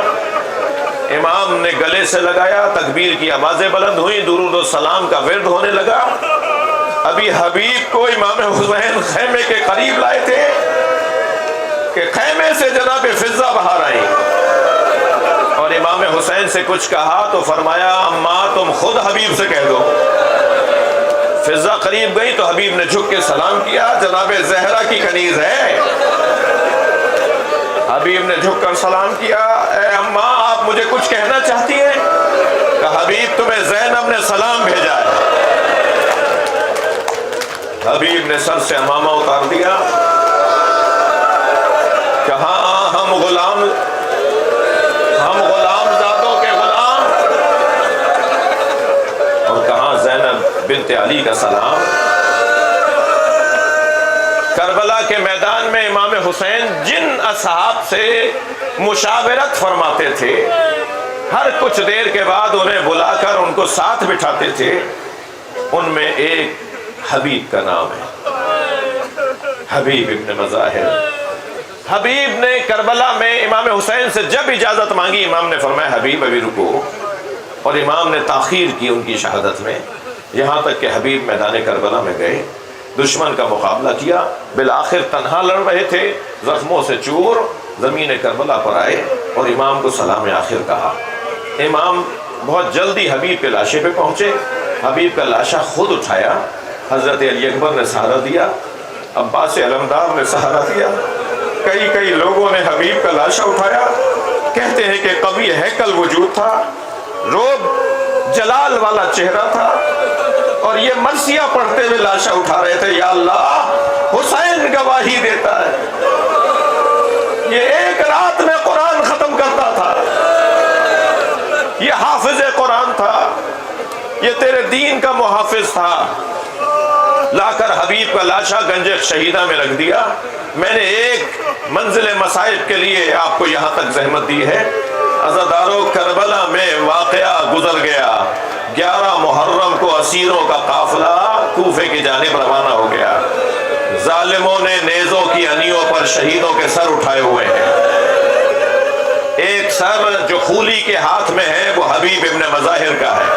امام نے گلے سے لگایا، تکبیر کی آوازیں بلند ہوئیں، درود و سلام کا ورد ہونے لگا. ابھی حبیب کو امام حسین خیمے کے قریب لائے تھے کہ خیمے سے جناب فضہ باہر آئیں اور امام حسین سے کچھ کہا تو فرمایا اماں تم خود حبیب سے کہہ دو. فضہ قریب گئی تو حبیب نے جھک کے سلام کیا، جناب زہرا کی کنیز ہے. حبیب نے جھک کر سلام کیا، اے اماں آپ مجھے کچھ کہنا چاہتی ہیں؟ کہ حبیب تمہیں زینب نے سلام بھیجا ہے. حبیب نے سر سے عمامہ اتار دیا، کہاں ہم غلام زادوں کے غلام، اور کہاں زینب بنت علی کا سلام. کربلا کے میدان میں امام حسین جن اصحاب سے مشاورت فرماتے تھے، ہر کچھ دیر کے بعد انہیں بلا کر ان کو ساتھ بٹھاتے تھے. ان میں ایک حبیب کا نام ہے، حبیب ابن مظاہر. حبیب نے کربلا میں امام حسین سے جب اجازت مانگی، امام نے فرمایا حبیب ابھی رکو، اور امام نے تاخیر کی ان کی شہادت میں، یہاں تک کہ حبیب میدان کربلا میں گئے، دشمن کا مقابلہ کیا، بالآخر تنہا لڑ رہے تھے، زخموں سے چور زمین کربلا پر آئے اور امام کو سلام آخر کہا. امام بہت جلدی حبیب کے لاشے پہ پہنچے، حبیب کا لاشا خود اٹھایا، حضرت علی اکبر نے سہارا دیا، عباس علمدار نے سہارا دیا، کئی لوگوں نے حبیب کا لاشا اٹھایا. کہتے ہیں کہ قوی ہیکل وجود تھا، روب جلال والا چہرہ تھا، اور یہ مرثیہ پڑھتے ہوئے لاشا اٹھا رہے تھے، یا اللہ حسین گواہی دیتا ہے، یہ ایک رات میں قرآن ختم کرتا تھا. یہ تیرے دین کا محافظ تھا، لا کر حبیب کا لاشا گنج شہیدہ میں رکھ دیا۔ میں نے ایک منزل مصائب کے لیے آپ کو یہاں تک زحمت دی ہے۔ عزادارو کربلا میں واقعہ گزر گیا، 11 محرم کو اسیروں کا قافلہ کوفے کی جانب روانہ ہو گیا۔ ظالموں نے نیزوں کی انیوں پر شہیدوں کے سر اٹھائے ہوئے ہیں۔ ایک سر جو خولی کے ہاتھ میں ہے وہ حبیب ابن مظاہر کا ہے۔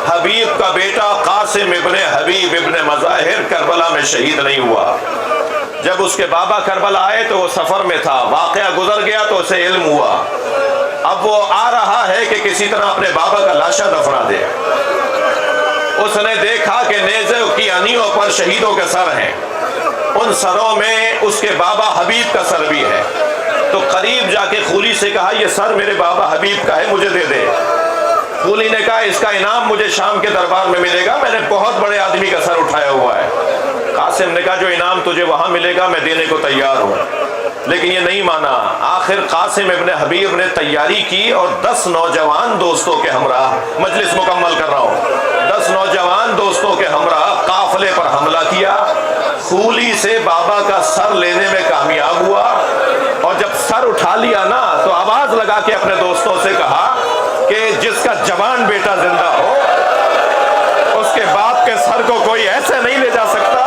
حبیب کا بیٹا قاسم ابن حبیب ابن مظاہر کربلا میں شہید نہیں ہوا۔ جب اس کے بابا کربلا آئے تو وہ سفر میں تھا، واقعہ گزر گیا تو اسے علم ہوا۔ اب وہ آ رہا ہے کہ کسی طرح اپنے بابا کا لاشا دفنا دے۔ اس نے دیکھا کہ نیزے کی انیوں پر شہیدوں کے سر ہیں، ان سروں میں اس کے بابا حبیب کا سر بھی ہے۔ تو قریب جا کے خولی سے کہا یہ سر میرے بابا حبیب کا ہے، مجھے دے دے۔ خولی نے کہا اس کا انعام مجھے شام کے دربار میں ملے گا، میں نے بہت بڑے آدمی کا سر اٹھایا ہوا ہے۔ قاسم نے کہا جو انعام تجھے وہاں ملے گا میں دینے کو تیار ہوں، لیکن یہ نہیں مانا۔ آخر قاسم ابن حبیب نے تیاری کی اور 10 نوجوان دوستوں کے ہمراہ، مجلس مکمل کر رہا ہوں، 10 نوجوان دوستوں کے ہمراہ قافلے پر حملہ کیا۔ خولی سے بابا کا سر لینے میں کامیاب ہوا، اور جب سر اٹھا لیا نا تو آواز لگا کے اپنے دوستوں سے کہا کہ جس کا جوان بیٹا زندہ ہو اس کے باپ کے سر کو کوئی ایسے نہیں لے جا سکتا۔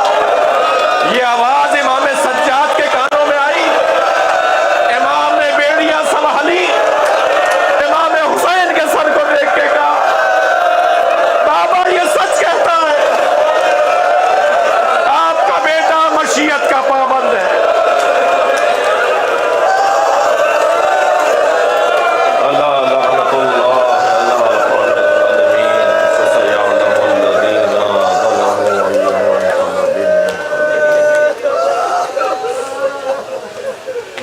یہ آواز امام سجاد کے کانوں میں آئی، امام نے بیڑیاں سنبھالی، امام حسین کے سر کو دیکھ کے کہا بابا یہ سچ کہتا ہے، آپ کا بیٹا مشیت کا پابند ہے۔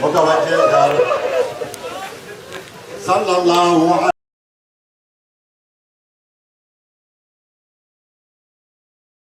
متوجہ کر صلی اللہ علیہ